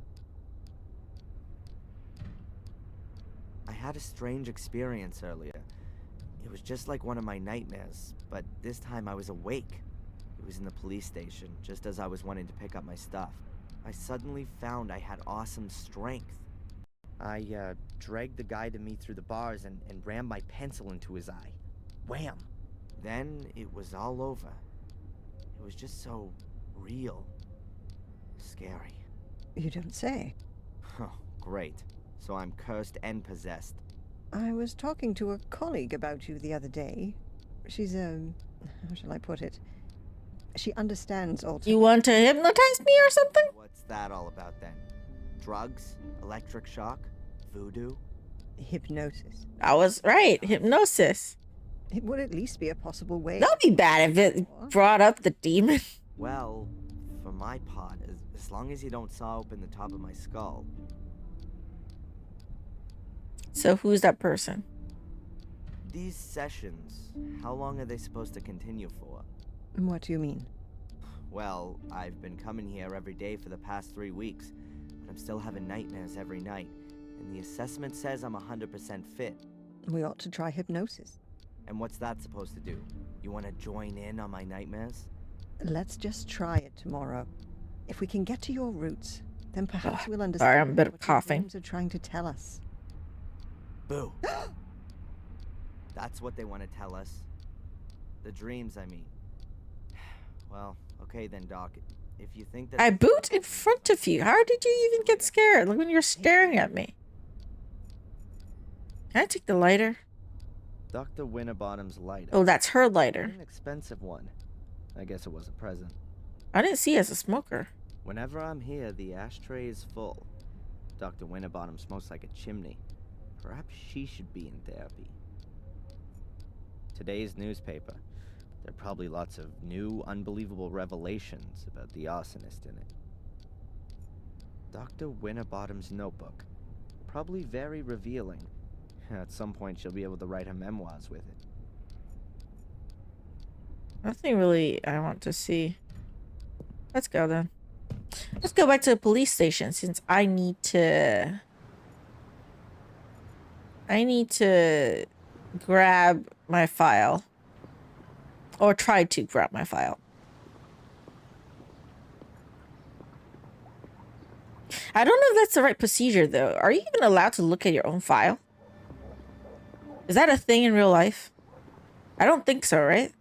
I had a strange experience earlier. It was just like one of my nightmares, but this time I was awake. It was in the police station, just as I was wanting to pick up my stuff. I suddenly found I had awesome strength. I dragged the guy to me through the bars and rammed my pencil into his eye. Wham! Then it was all over. It was just so real. Scary. You don't say. Oh, great. So I'm cursed and possessed. I was talking to a colleague about you the other day. She's how shall I put it? She understands all. You want to hypnotize me or something? What's that all about then? Drugs? Electric shock? Voodoo? Hypnosis. I was right. Hypnosis. It would at least be a possible way. That would be bad if it brought up the demon. Well, for my part, as long as you don't saw open the top of my skull. So who's that person? These sessions, how long are they supposed to continue for? What do you mean? Well, I've been coming here every day for the past 3 weeks, but I'm still having nightmares every night, and the assessment says I'm 100% fit. We ought to try hypnosis. And what's that supposed to do? You want to join in on my nightmares? Let's just try it tomorrow. If we can get to your roots, then perhaps we'll understand sorry, I'm a bit of what your coughing. dreams are trying to tell us. Boo. That's what they want to tell us. The dreams, I mean. Well, okay then, Doc. If you think that I boot in front of you. How did you even get scared? Like when you're staring at me. Can I take the lighter? Dr. Winterbottom's lighter. Oh, that's her lighter. An expensive one. I guess it was a present. I didn't see you as a smoker. Whenever I'm here, the ashtray is full. Dr. Winterbottom smokes like a chimney. Perhaps she should be in therapy. Today's newspaper. There are probably lots of new, unbelievable revelations about the arsonist in it. Dr. Winterbottom's notebook. Probably very revealing. At some point, she'll be able to write her memoirs with it. Nothing really I want to see. Let's go then. Let's go back to the police station since I need to grab my file. Or try to grab my file. I don't know if that's the right procedure though. Are you even allowed to look at your own file? Is that a thing in real life? I don't think so, right?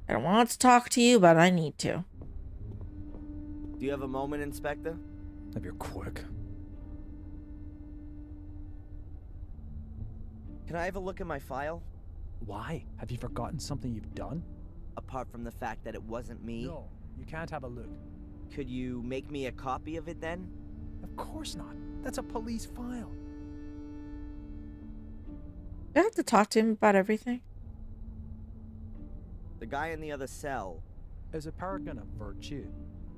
I don't want to talk to you, but I need to. Do you have a moment, Inspector? If you're quick. Can I have a look at my file? Why? Have you forgotten something you've done? Apart from the fact that it wasn't me? No, you can't have a look. Could you make me a copy of it then? Of course not. That's a police file. Do I have to talk to him about everything? The guy in the other cell. As a paragon of virtue,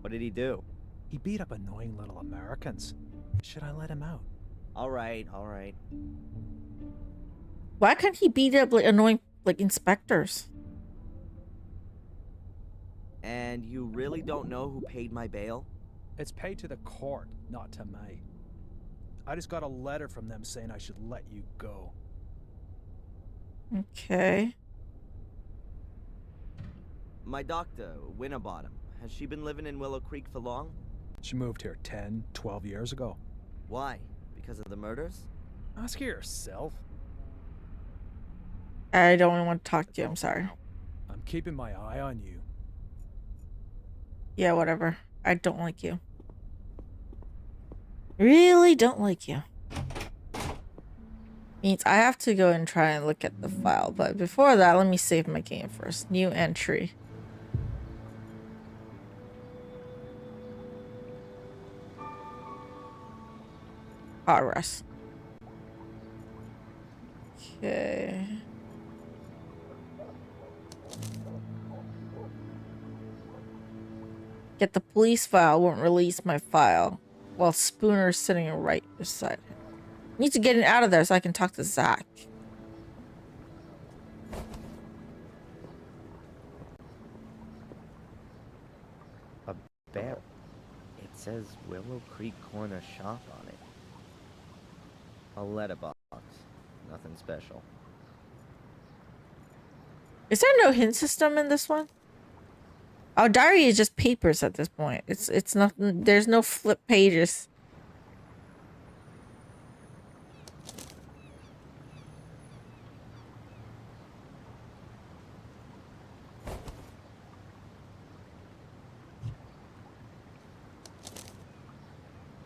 What did he do? he beat up annoying little Americans. Should I let him out? Alright, alright. Why can't he beat up like annoying like inspectors? And you really don't know who paid my bail? It's paid to the court, not to me. I just got a letter from them saying I should let you go. Okay. My doctor, Winterbottom, has she been living in Willow Creek for long? She moved here 10, 12 years ago. Why? Because of the murders? Ask her yourself. I don't want to talk to you. I'm sorry. I'm keeping my eye on you. Yeah, whatever. I don't like you. Really don't like you. Means I have to go and try and look at the file, but before that, let me save my game first. New entry. Progress. Okay. Get the police file won't release my file while Spooner's sitting right beside him. Need to get it out of there so I can talk to Zach. A bear. It says Willow Creek Corner Shop on it. A letterbox. Nothing special. Is there no hint system in this one? Our diary is just papers at this point. It's nothing. There's no flip pages.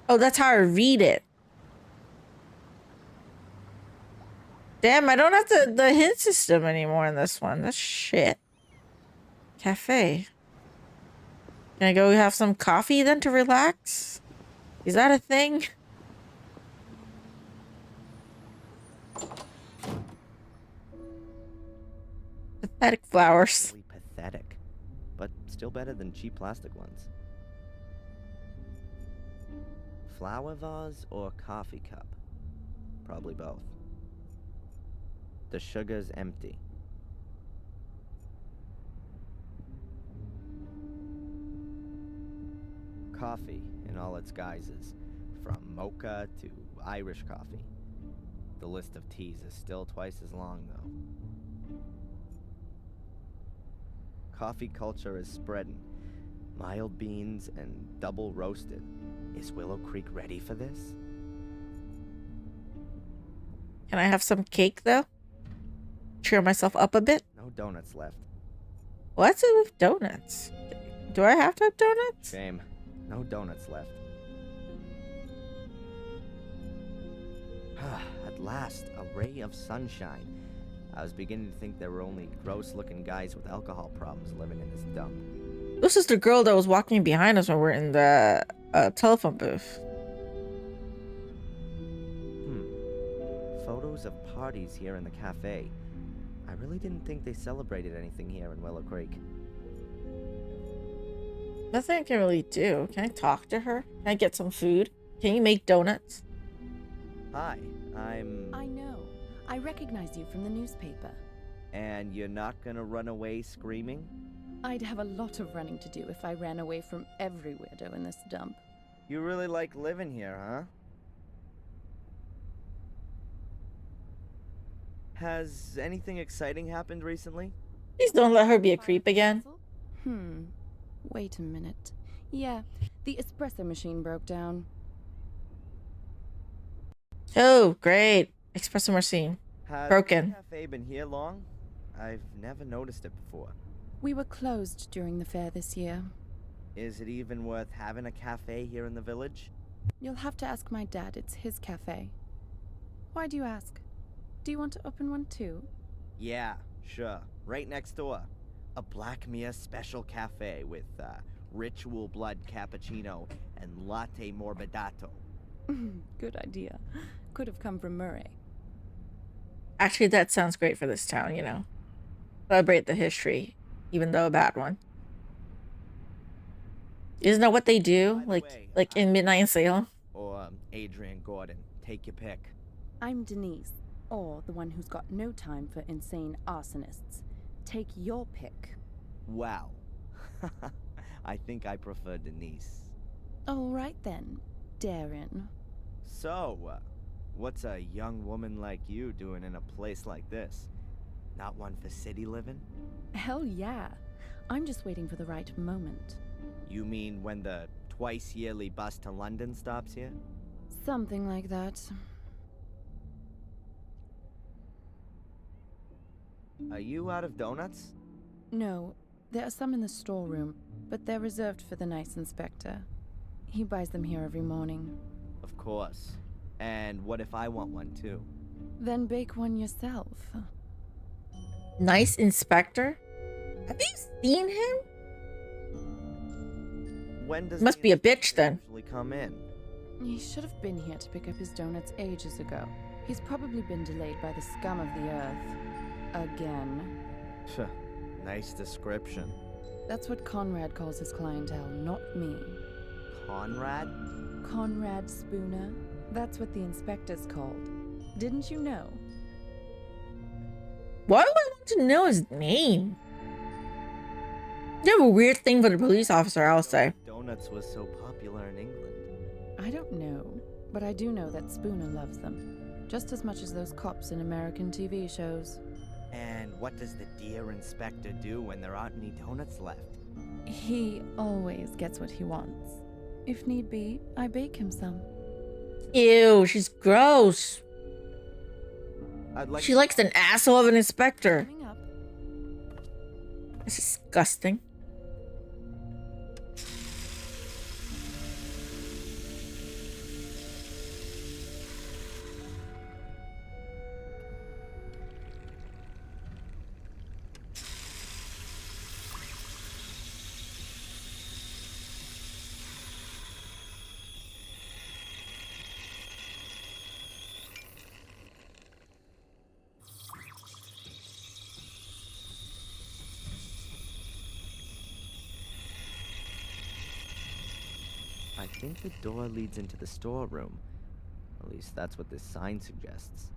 Oh, that's how I read it. Damn, I don't have the hint system anymore in this one. That's shit. Cafe. Can I go have some coffee then to relax? Is that a thing? Pathetic flowers. Really pathetic. But still better than cheap plastic ones. Flower vase or coffee cup? Probably both. The sugar's empty. Coffee in all its guises, from mocha to Irish coffee. The list of teas is still twice as long, though. Coffee culture is spreading. Mild beans and double roasted. Is Willow Creek ready for this? Can I have some cake though? Cheer myself up a bit. No donuts left. What's it with donuts? Do I have to have donuts? Shame. No donuts left. At last, a ray of sunshine. I was beginning to think there were only gross-looking guys with alcohol problems living in this dump. This is the girl that was walking behind us when we were in the telephone booth. Photos of parties here in the cafe. I really didn't think they celebrated anything here in Willow Creek. Nothing I can really do. Can I talk to her? Can I get some food? Can you make donuts? Hi, I know. I recognize you from the newspaper. And you're not gonna run away screaming? I'd have a lot of running to do if I ran away from every weirdo in this dump. You really like living here, huh? Has anything exciting happened recently? Please don't let her be a creep again. Wait a minute. Yeah, the espresso machine broke down. Oh, great. Espresso machine. Has Broken. the cafe been here long? I've never noticed it before. We were closed during the fair this year. Is it even worth having a cafe here in the village? You'll have to ask my dad. It's his cafe. Why do you ask? Do you want to open one too? Yeah, sure. Right next door. A Black Mia special cafe with ritual blood cappuccino and latte morbidato. Good idea. Could have come from Murray. Actually, that sounds great for this town, you know. Celebrate the history, even though a bad one. Isn't that what they do? By the way, Like in Midnight in Salem? Or Adrian Gordon. Take your pick. I'm Denise, or the one who's got no time for insane arsonists. Take your pick. Wow. I think I prefer Denise. All right then, Darren. So, what's a young woman like you doing in a place like this? Not one for city living? Hell yeah. I'm just waiting for the right moment. You mean when the twice yearly bus to London stops here? Something like that. Are you out of donuts? No, there are some in the storeroom, but they're reserved for the nice inspector. He buys them here every morning. Of course. And what if I want one too? Then bake one yourself. Nice inspector? Have you seen him? When does Must the be a bitch inspector then. usually come in? He should have been here to pick up his donuts ages ago. He's probably been delayed by the scum of the earth. Again. Nice description. That's what Conrad calls his clientele, not me. Conrad? Conrad Spooner. That's what the inspector's called. Didn't you know? Why do I want to know his name? You have a weird thing for the police officer, I'll say. Donuts was so popular in England. I don't know, but I do know that Spooner loves them. Just as much as those cops in American TV shows. And what does the dear inspector do when there aren't any donuts left? He always gets what he wants. If need be, I bake him some. Ew, she's gross. I'd like She likes an asshole of an inspector. Coming up. It's disgusting. I think the door leads into the storeroom. At least that's what this sign suggests.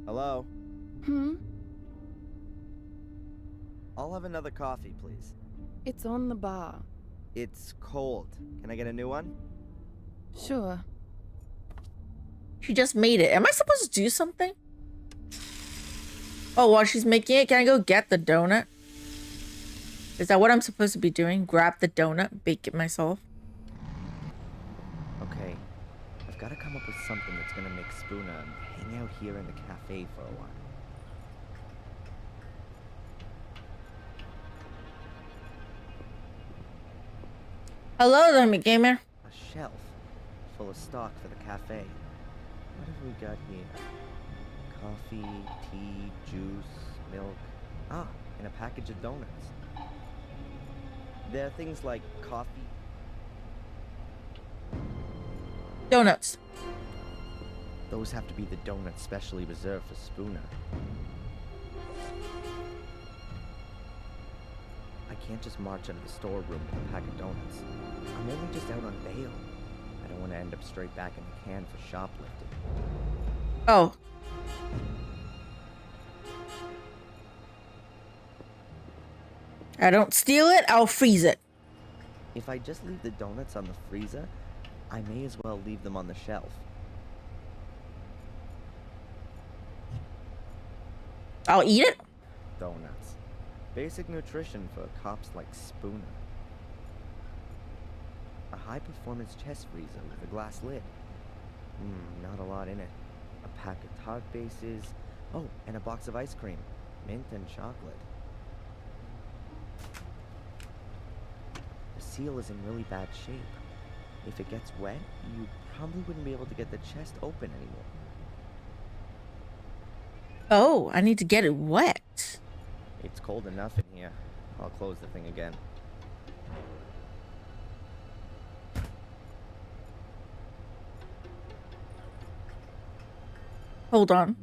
Hello? I'll have another coffee, please. It's on the bar. It's cold. Can I get a new one? Sure. She just made it. Am I supposed to do something? Oh, while she's making it, can I go get the donut? Is that what I'm supposed to be doing? Grab the donut, bake it myself? Okay. I've got to come up with something that's gonna make Spooner hang out here in the cafe for a while. Hello there, gamer. A shelf full of stock for the cafe. What have we got here? Coffee, tea, juice, milk. Ah, and a package of donuts. There are things like coffee. Donuts. Those have to be the donuts specially reserved for Spooner. I can't just march out of the storeroom with a pack of donuts. I'm only just out on bail. I don't want to end up straight back in the can for shoplifting. Oh. I don't steal it, I'll freeze it. If I just leave the donuts on the freezer, I may as well leave them on the shelf. I'll eat it? Donuts. Basic nutrition for cops like Spooner. A high-performance chest freezer with a glass lid. Not a lot in it. A pack of tart bases. Oh, and a box of ice cream. Mint and chocolate. The seal is in really bad shape. If it gets wet, you probably wouldn't be able to get the chest open anymore. Oh, I need to get it wet. It's cold enough in here. I'll close the thing again. Hold on.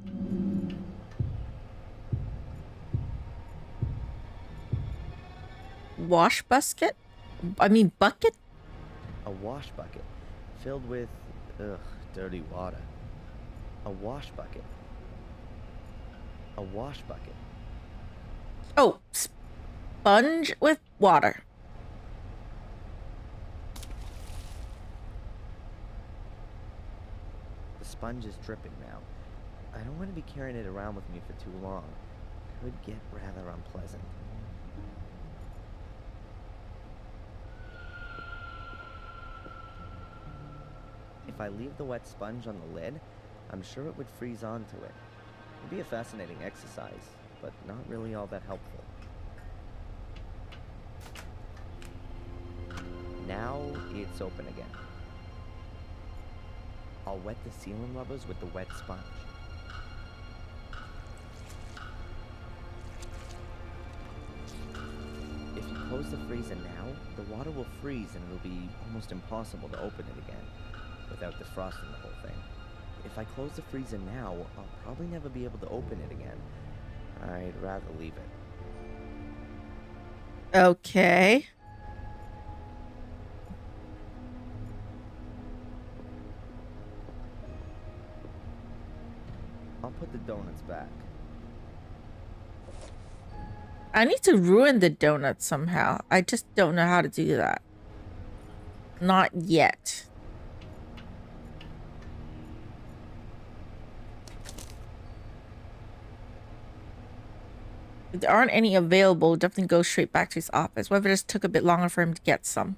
Wash basket? I mean bucket? A wash bucket filled with, dirty water. A wash bucket. A wash bucket. Oh, sponge with water. The sponge is dripping now. I don't want to be carrying it around with me for too long. It could get rather unpleasant. If I leave the wet sponge on the lid, I'm sure it would freeze onto it. It'd be a fascinating exercise, but not really all that helpful. Now it's open again. I'll wet the ceiling rubbers with the wet sponge. If you close the freezer now, the water will freeze and it'll be almost impossible to open it again without defrosting the whole thing. If I close the freezer now, I'll probably never be able to open it again. I'd rather leave it. Okay. I'll put the donuts back. I need to ruin the donuts somehow. I just don't know how to do that. Not yet. If there aren't any available, definitely go straight back to his office. What if it just took a bit longer for him to get some?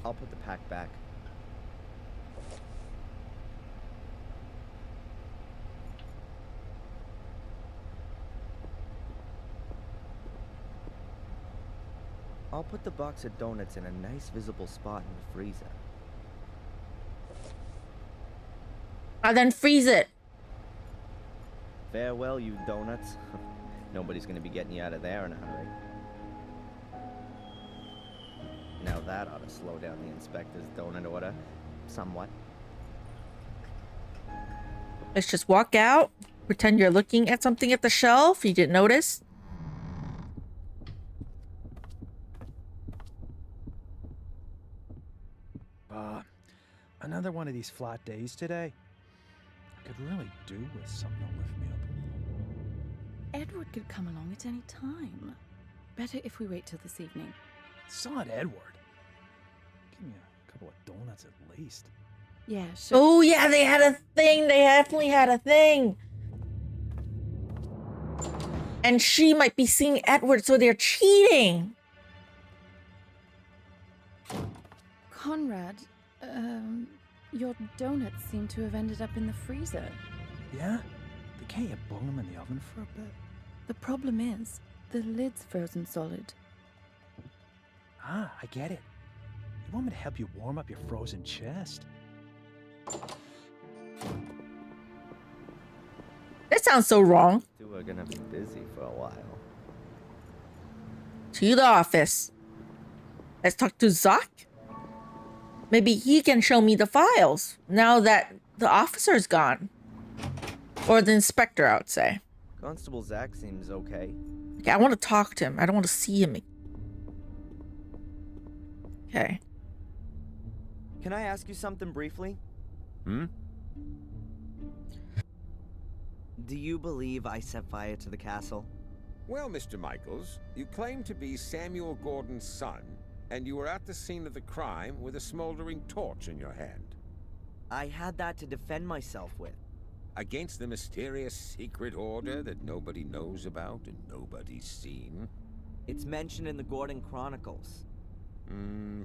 I'll put the pack back. I'll put the box of donuts in a nice visible spot in the freezer. And then freeze it. Farewell, you donuts. Nobody's gonna be getting you out of there in a hurry. Now that ought to slow down the inspector's donut order somewhat. Let's just walk out, pretend you're looking at something at the shelf you didn't notice. Another one of these flat days today. I could really do with something to lift me up a little. Edward could come along at any time. Better if we wait till this evening. It's not Edward. Give me a couple of donuts at least. Yeah, sure. Oh yeah, they had a thing. They definitely had a thing. And she might be seeing Edward, so they're cheating. Conrad, your donuts seem to have ended up in the freezer. Yeah? Can't you bung them in the oven for a bit? The problem is, the lid's frozen solid. Ah, I get it. You want me to help you warm up your frozen chest? That sounds so wrong. We're gonna be busy for a while. To the office. Let's talk to Zach. Maybe he can show me the files now that the officer's gone. Or the inspector, I would say. Constable Zach seems okay. Okay, I want to talk to him. I don't want to see him. Okay. Can I ask you something briefly? Hmm? Do you believe I set fire to the castle? Well, Mr. Michaels, you claim to be Samuel Gordon's son, and you were at the scene of the crime with a smoldering torch in your hand. I had that to defend myself with. Against the mysterious secret order that nobody knows about and nobody's seen? It's mentioned in the Gordon Chronicles.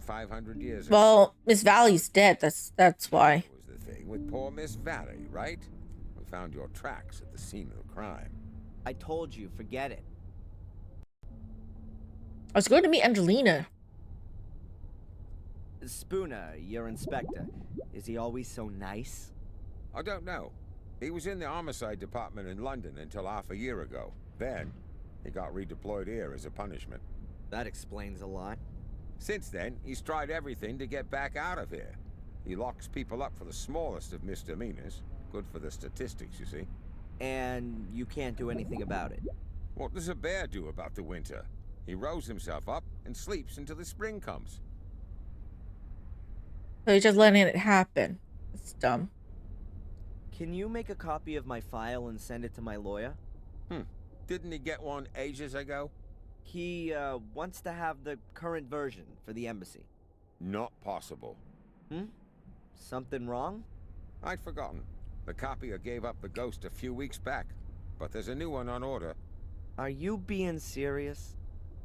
500 years ago. Well, Miss Valley's dead. That's why. That was the thing with poor Miss Valley, right? We found your tracks at the scene of the crime. I told you, forget it. I was going to meet Angelina. Spooner, your inspector, is he always so nice? I don't know. He was in the homicide department in London until half a year ago. Then, he got redeployed here as a punishment. That explains a lot. Since then, he's tried everything to get back out of here. He locks people up for the smallest of misdemeanors. Good for the statistics, you see. And you can't do anything about it? What does a bear do about the winter? He rows himself up and sleeps until the spring comes. So he's just letting it happen. It's dumb. Can you make a copy of my file and send it to my lawyer? Didn't he get one ages ago? He, wants to have the current version for the embassy. Not possible. Something wrong? I'd forgotten. The copier gave up the ghost a few weeks back, but there's a new one on order. Are you being serious?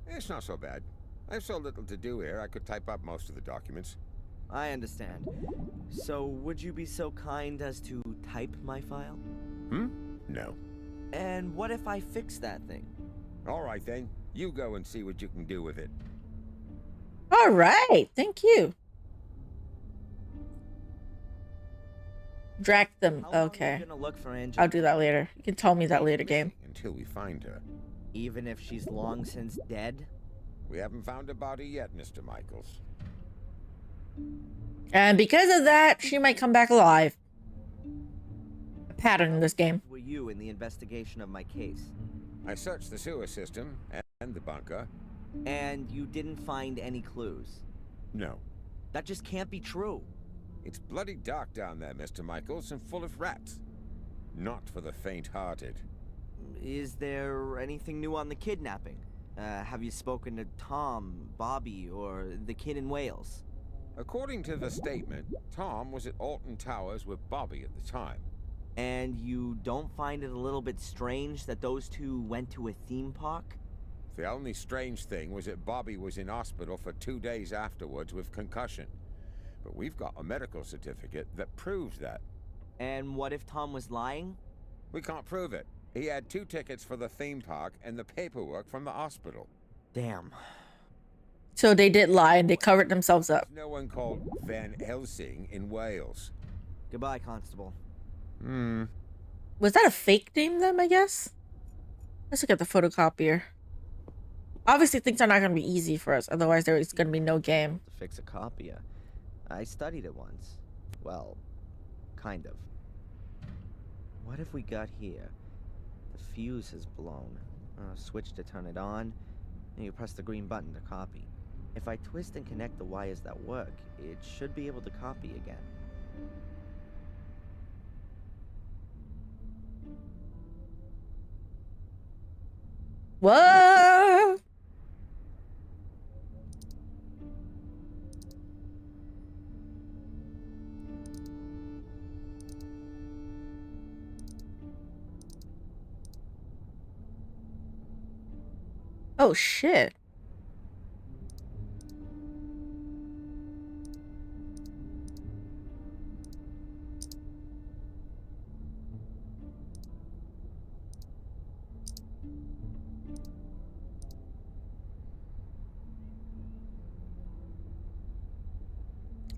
It's not so bad. I have so little to do here, I could type up most of the documents. I understand. So, would you be so kind as to type my file? No. And what if I fix that thing? All right then. You go and see what you can do with it. All right. Thank you. Drag them. How long are Okay. you gonna look for Angela? I'll do that later. You can tell me that later, game. Until we find her. Even if she's long since dead? We haven't found a body yet, Mr. Michaels. And because of that, she might come back alive. A pattern in this game. Were you in the investigation of my case? I searched the sewer system and the bunker. And you didn't find any clues? No. That just can't be true. It's bloody dark down there, Mr. Michaels, and full of rats. Not for the faint-hearted. Is there anything new on the kidnapping? Have you spoken to Tom, Bobby, or the kid in Wales? According to the statement, Tom was at Alton Towers with Bobby at the time. And you don't find it a little bit strange that those two went to a theme park? The only strange thing was that Bobby was in hospital for 2 days afterwards with concussion. But we've got a medical certificate that proves that. And what if Tom was lying? We can't prove it. He had 2 tickets for the theme park and the paperwork from the hospital. Damn. So they did lie and they covered themselves up. There's no one called Van Helsing in Wales. Goodbye, Constable. Was that a fake name then, I guess? Let's look at the photocopier. Obviously things are not going to be easy for us. Otherwise there is going to be no game. To fix a copier. I studied it once. Well, kind of. What if we got here? The fuse is blown. Switch to turn it on, and you press the green button to copy. If I twist and connect the wires that work, it should be able to copy again. Whoa! Oh shit.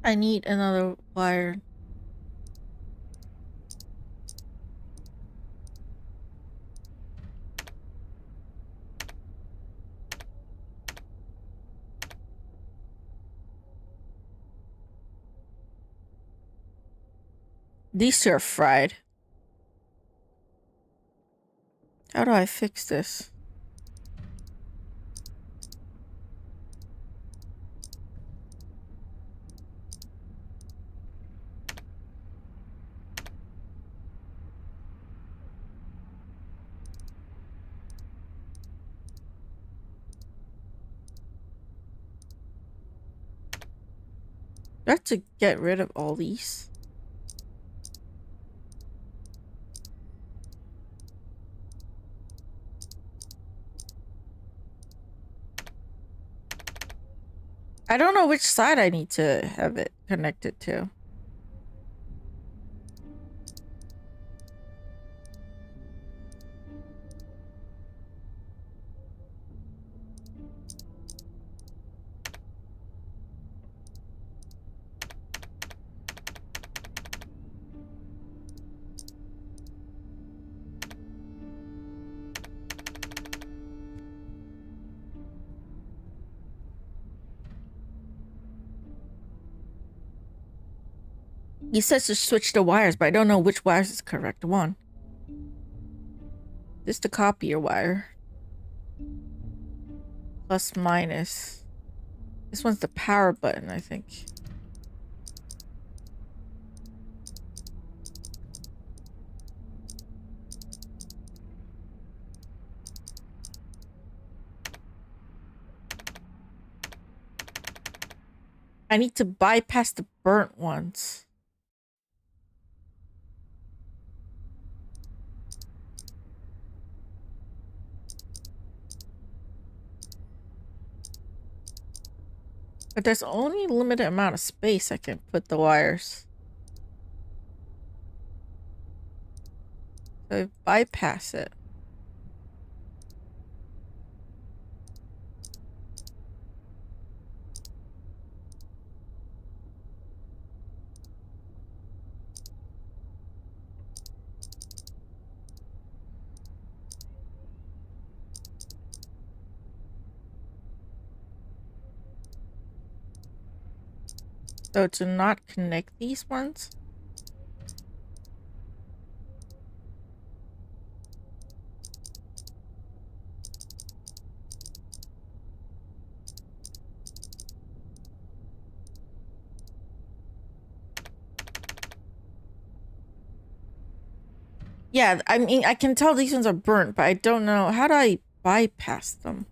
I need another wire. These two are fried. How do I fix this? Do I have to get rid of all these? I don't know which side I need to have it connected to. He says to switch the wires, but I don't know which wires is the correct one. This is the copier wire. Plus minus. This one's the power button, I think. I need to bypass the burnt ones. But there's only a limited amount of space I can put the wires. So I bypass it. So to not connect these ones? Yeah, I mean, I can tell these ones are burnt, but I don't know. How do I bypass them?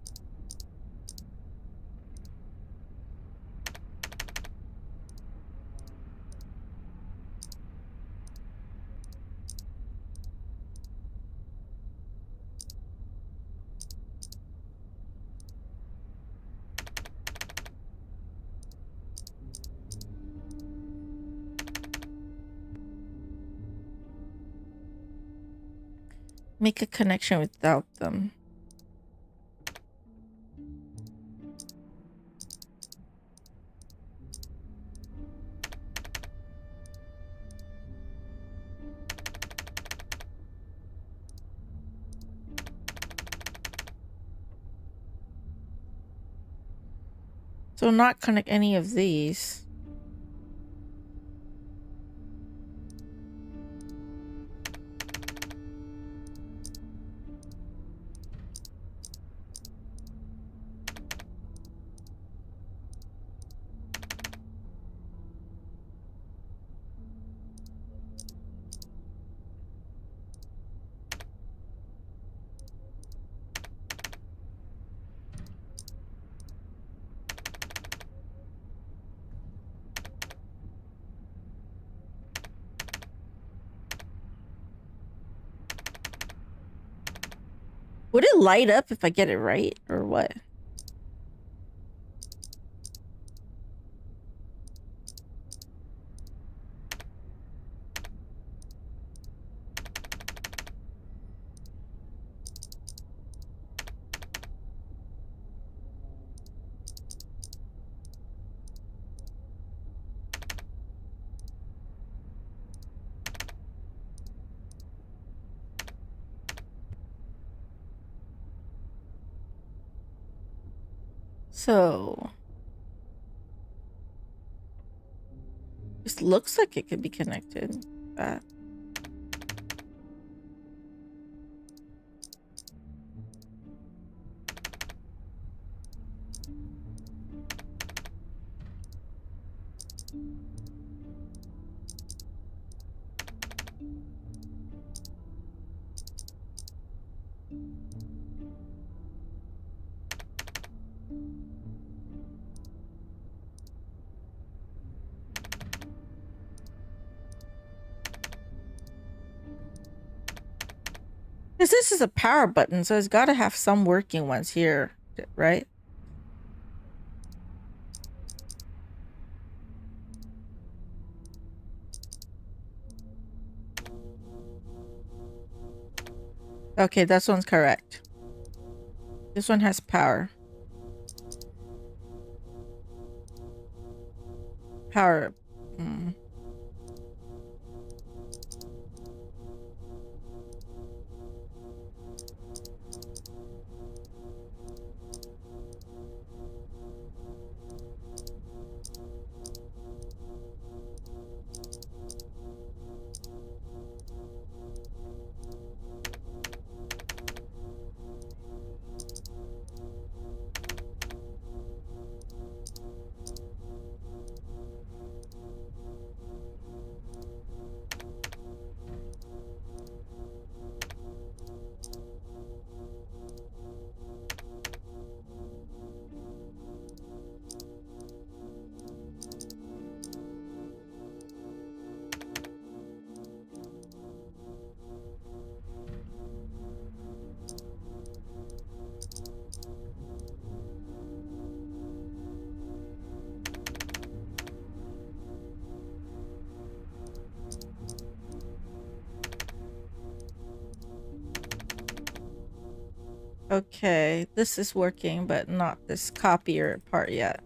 Make a connection without them. So not connect any of these. Would it light up if I get it right, or what? So this looks like it could be connected. Because this is a power button, so it's got to have some working ones here, right? Okay, this one's correct. This one has power. Power. Okay, this is working, but not this copier part yet.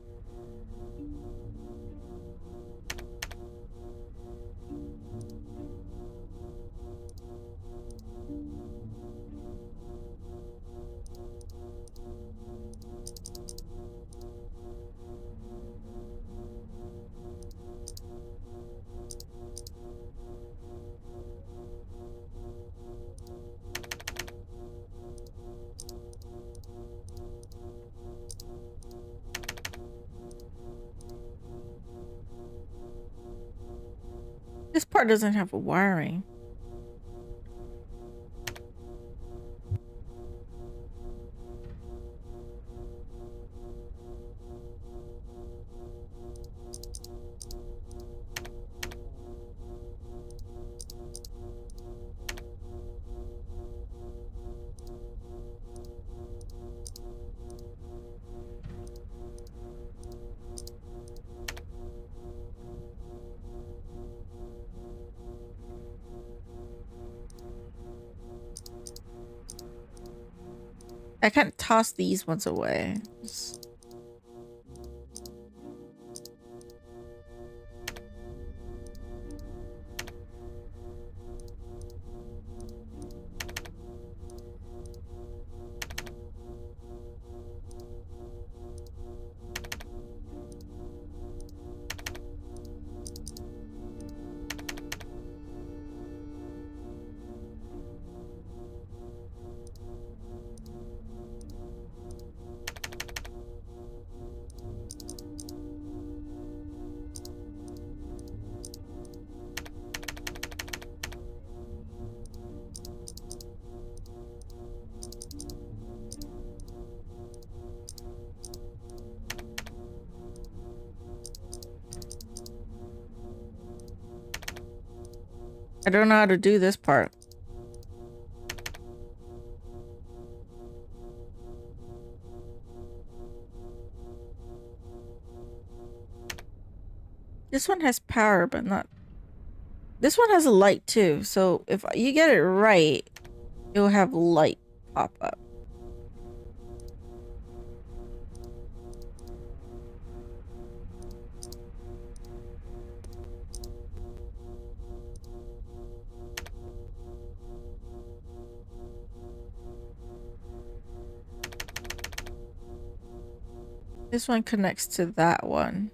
This part doesn't have a wiring. I can't toss these ones away. I don't know how to do this part. This one has power, but not... This one has a light too, so if you get it right, it'll have light pop up. This one connects to that one.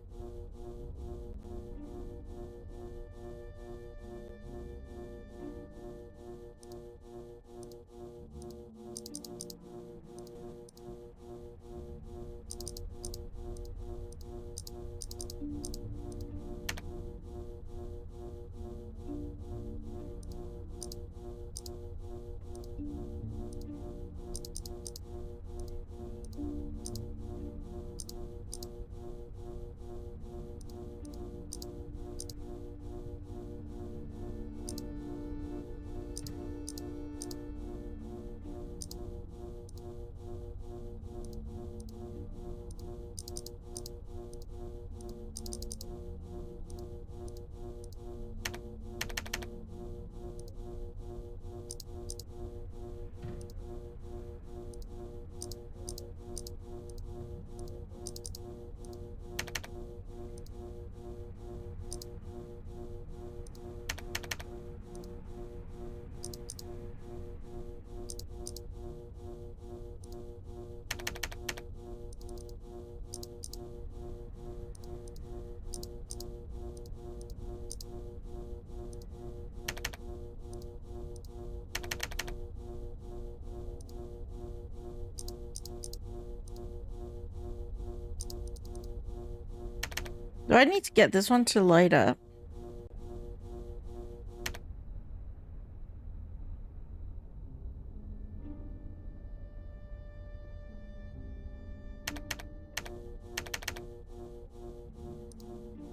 Do I need to get this one to light up?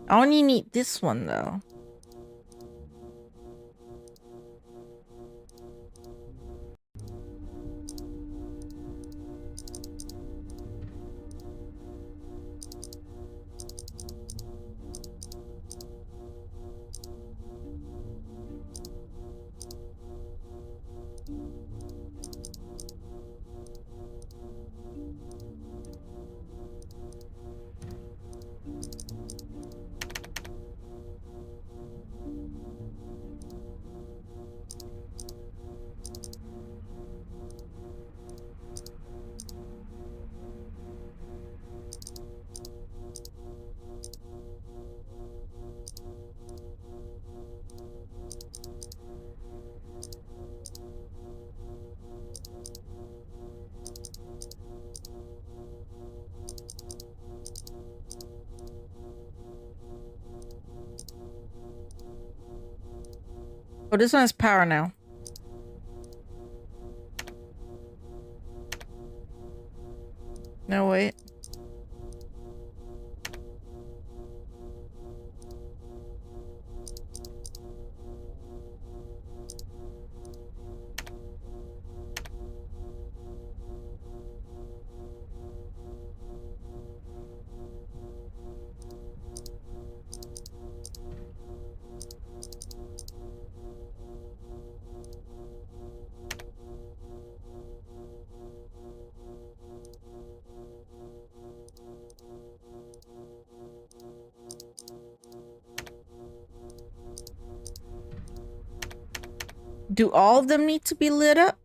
I only need this one though. Oh, this one has power now. No, wait. Do all of them need to be lit up?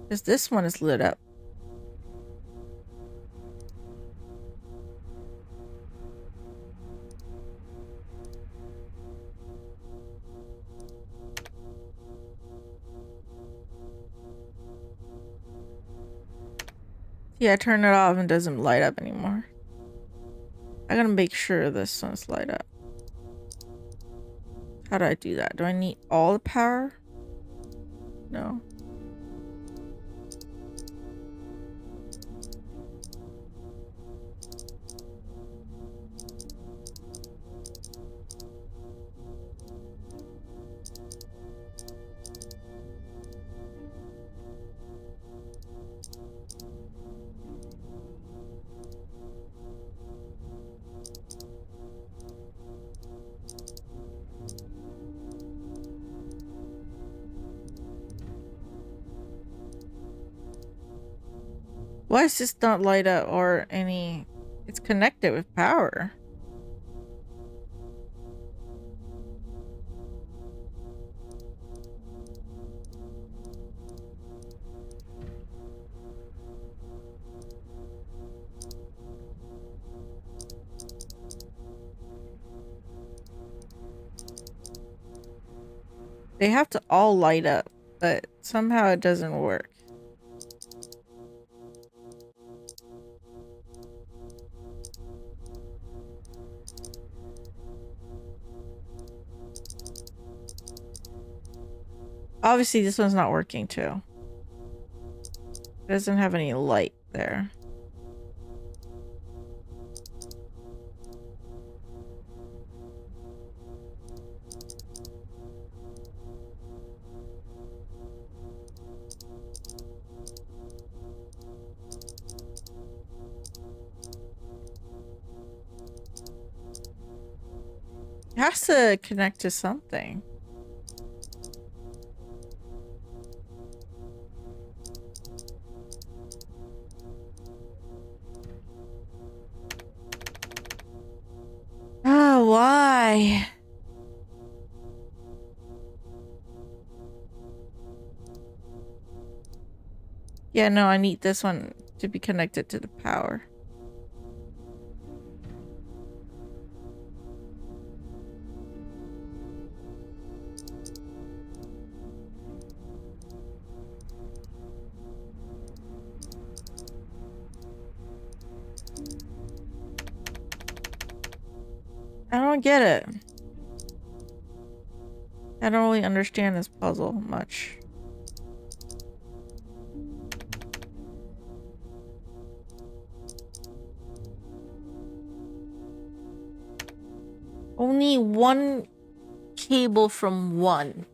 Because this one is lit up. Yeah, turn it off and it doesn't light up anymore. I gotta make sure this one's light up. How do I do that? Do I need all the power? No. Why is this not light up or any... It's connected with power. They have to all light up, but somehow it doesn't work. Obviously, this one's not working too. It doesn't have any light there. It has to connect to something. Oh, why? Yeah, no, I need this one to be connected to the power. I don't get it. I don't really understand this puzzle much. Only one cable from one.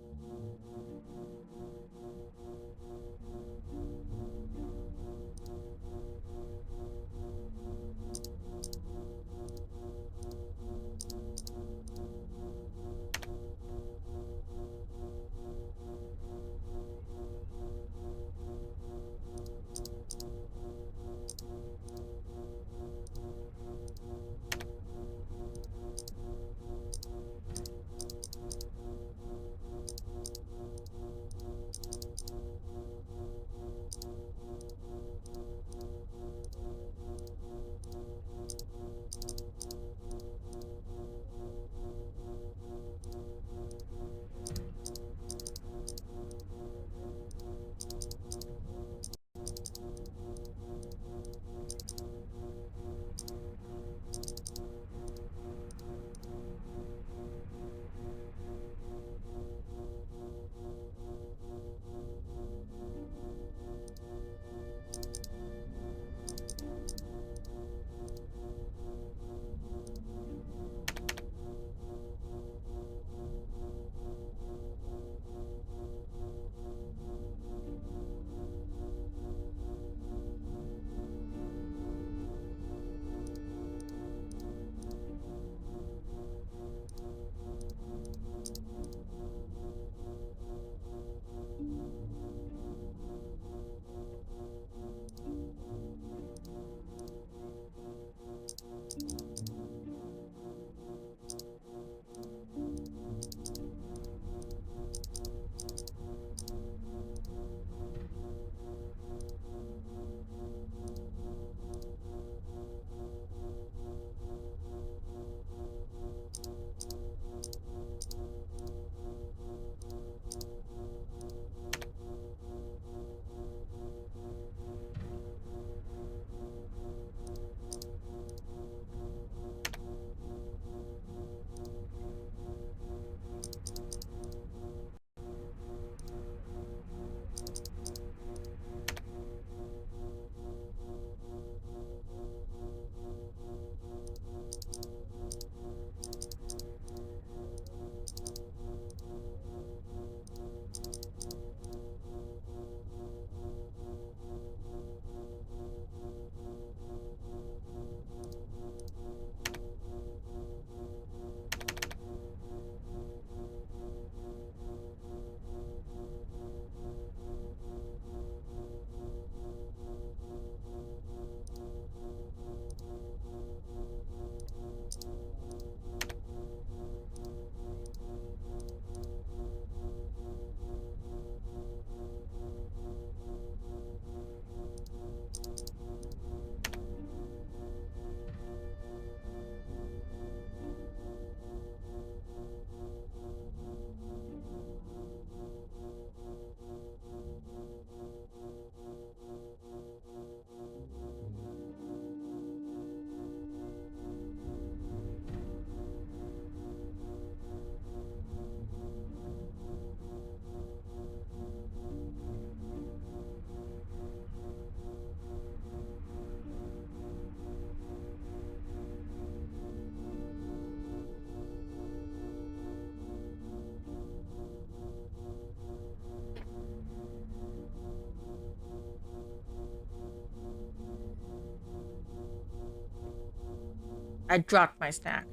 I dropped my snack.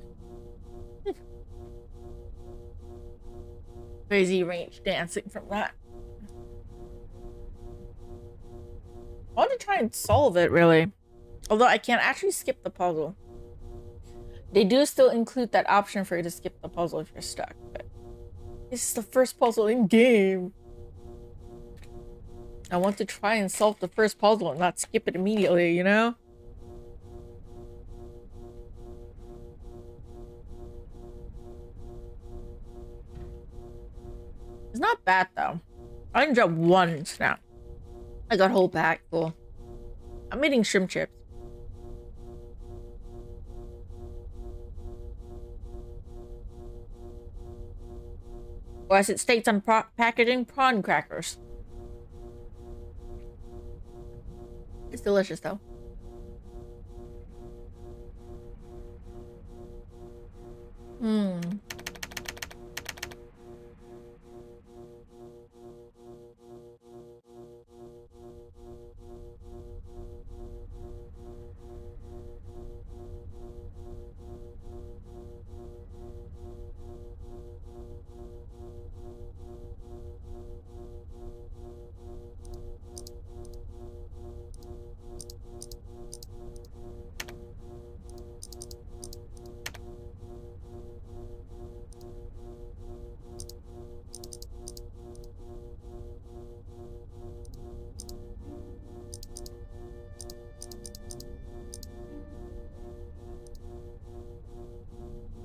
Crazy range dancing from that. I want to try and solve it, really. Although I can't actually skip the puzzle. They do still include that option for you to skip the puzzle if you're stuck, but this is the first puzzle in game. I want to try and solve the first puzzle and not skip it immediately, you know? It's not bad though. I didn't drop one snap. I got a whole pack full. I'm eating shrimp chips. Or as it states on packaging, prawn crackers. It's delicious though.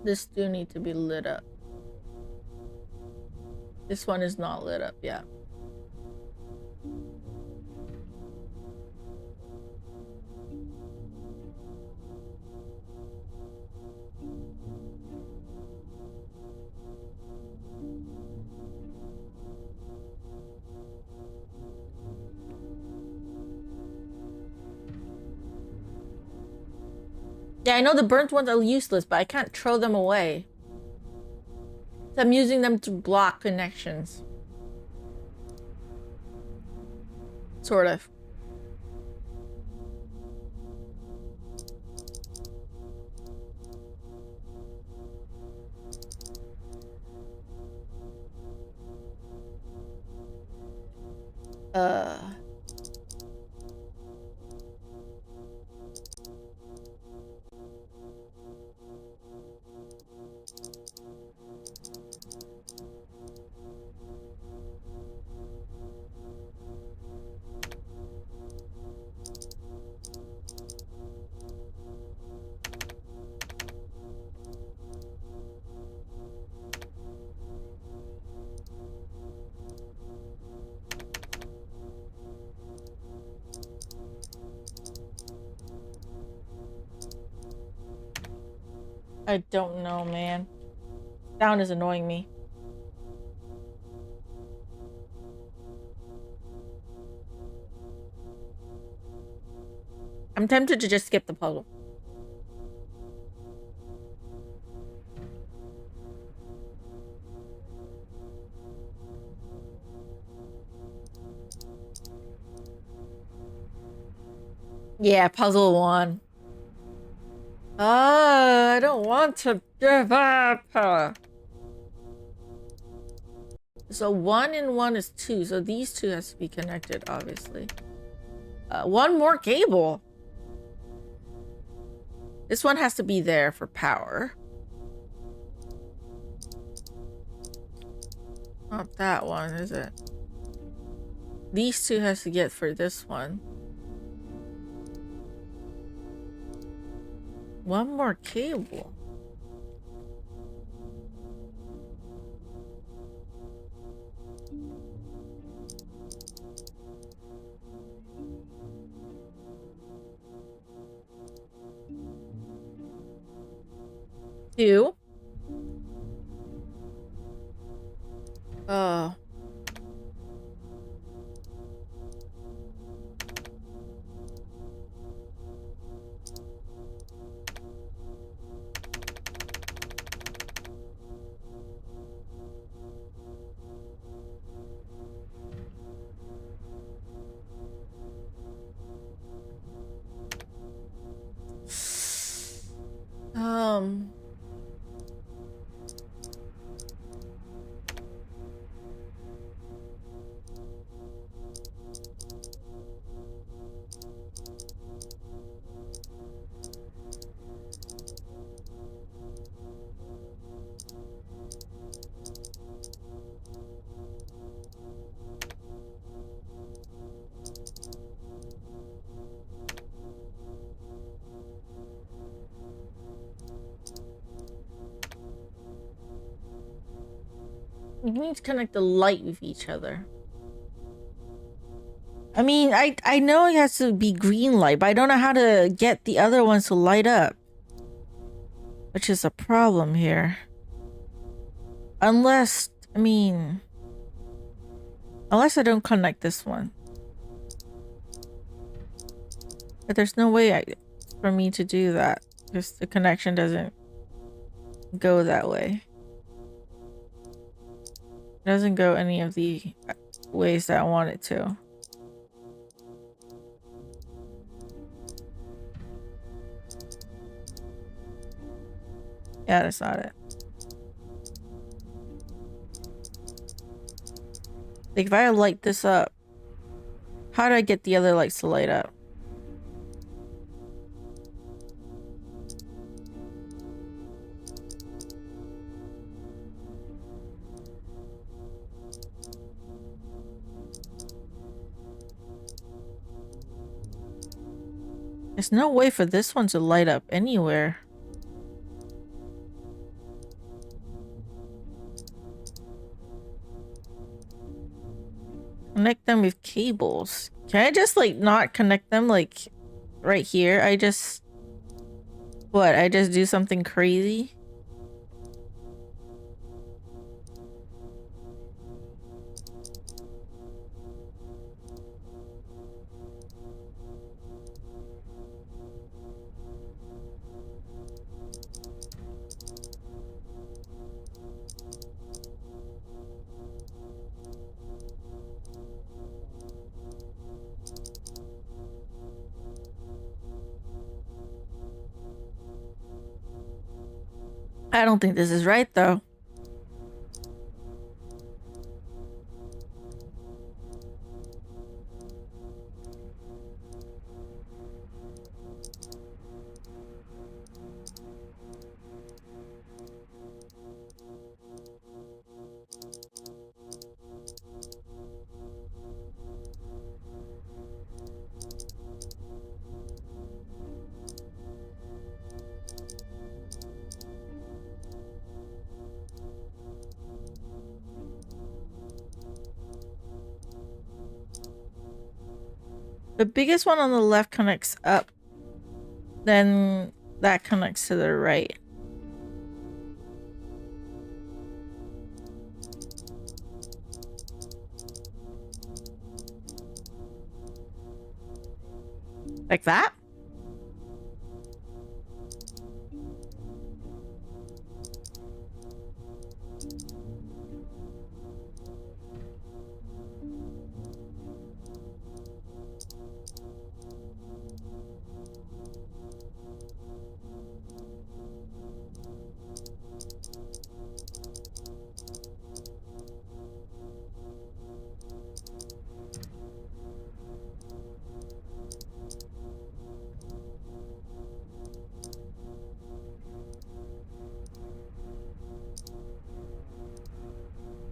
This do need to be lit up. This one is not lit up yet. Yeah, I know the burnt ones are useless, but I can't throw them away. So I'm using them to block connections. Sort of. I don't know, man. Sound is annoying me. I'm tempted to just skip the puzzle. Yeah, puzzle one. I don't want to give up. So 1 and 1 is 2. So these two has to be connected, obviously. One more cable. This one has to be there for power. Not that one, is it? These two has to get for this one. One more cable. Two. Oh. We need to connect the light with each other. I mean, I know it has to be green light, but I don't know how to get the other ones to light up. Which is a problem here. Unless I don't connect this one. But there's no way for me to do that. Because the connection doesn't go that way. It doesn't go any of the ways that I want it to. Yeah, that's not it. Like, if I light this up, how do I get the other lights to light up? There's no way for this one to light up anywhere. Connect them with cables. Can I just like not connect them like right here? I just do something crazy? I don't think this is right though. The biggest one on the left connects up. Then that connects to the right. Like that?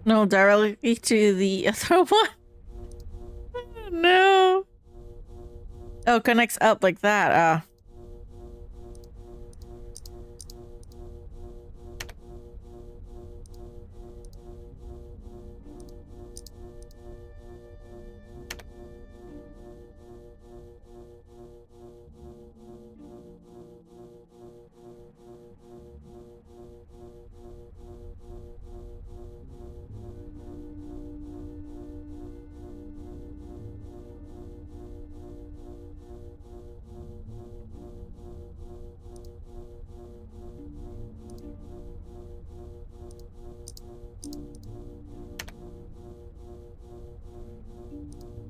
No, directly to the other one. No. Oh, connects up like that.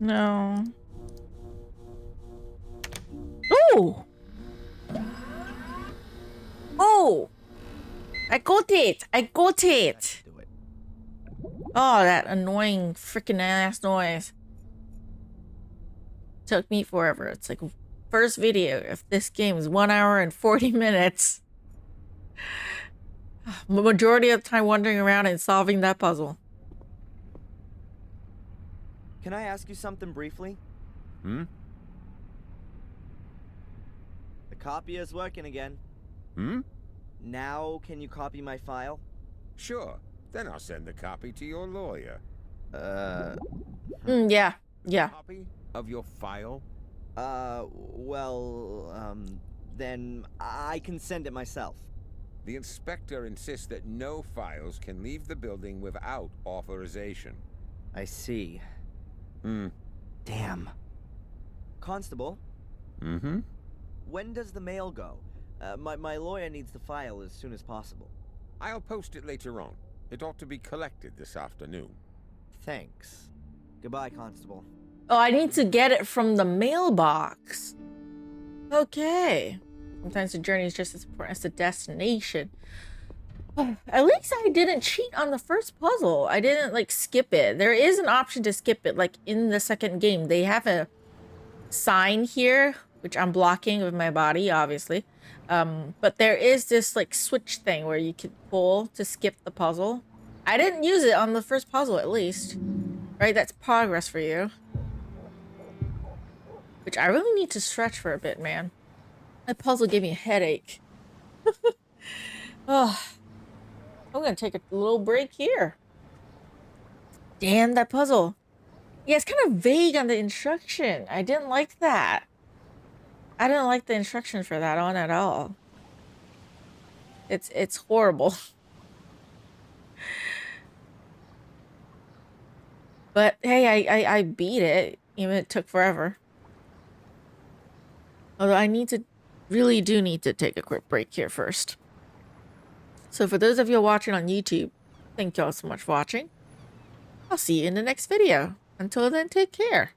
No. Ooh! go! I got it! I got it! Do it. Oh, that annoying freaking ass noise. Took me forever. It's like first video if this game is 1 hour and 40 minutes. Majority of the time wandering around and solving that puzzle. Can I ask you something briefly? Hmm? The copier is working again. Hmm? Now, can you copy my file? Sure. Then I'll send the copy to your lawyer. Yeah. Yeah. Copy of your file? Then I can send it myself. The inspector insists that no files can leave the building without authorization. I see. Damn. Constable, Mm-hmm. when does the mail go? My lawyer needs the file as soon as possible. I'll post it later on. It ought to be collected this afternoon. Thanks. Goodbye, Constable. Oh, I need to get it from the mailbox. Okay. Sometimes the journey is just as important as the destination. At least I didn't cheat on the first puzzle. I didn't, like, skip it. There is an option to skip it, like, in the second game. They have a sign here, which I'm blocking with my body, obviously. But there is this, like, switch thing where you can pull to skip the puzzle. I didn't use it on the first puzzle, at least. Right? That's progress for you. Which I really need to stretch for a bit, man. That puzzle gave me a headache. Oh, I'm gonna take a little break here. Damn, that puzzle. Yeah, it's kind of vague on the instruction. I didn't like that. I didn't like the instructions for that on at all. It's horrible. But hey, I beat it. Even it took forever. Although I really do need to take a quick break here first. So for those of you watching on YouTube, thank y'all so much for watching. I'll see you in the next video. Until then, take care.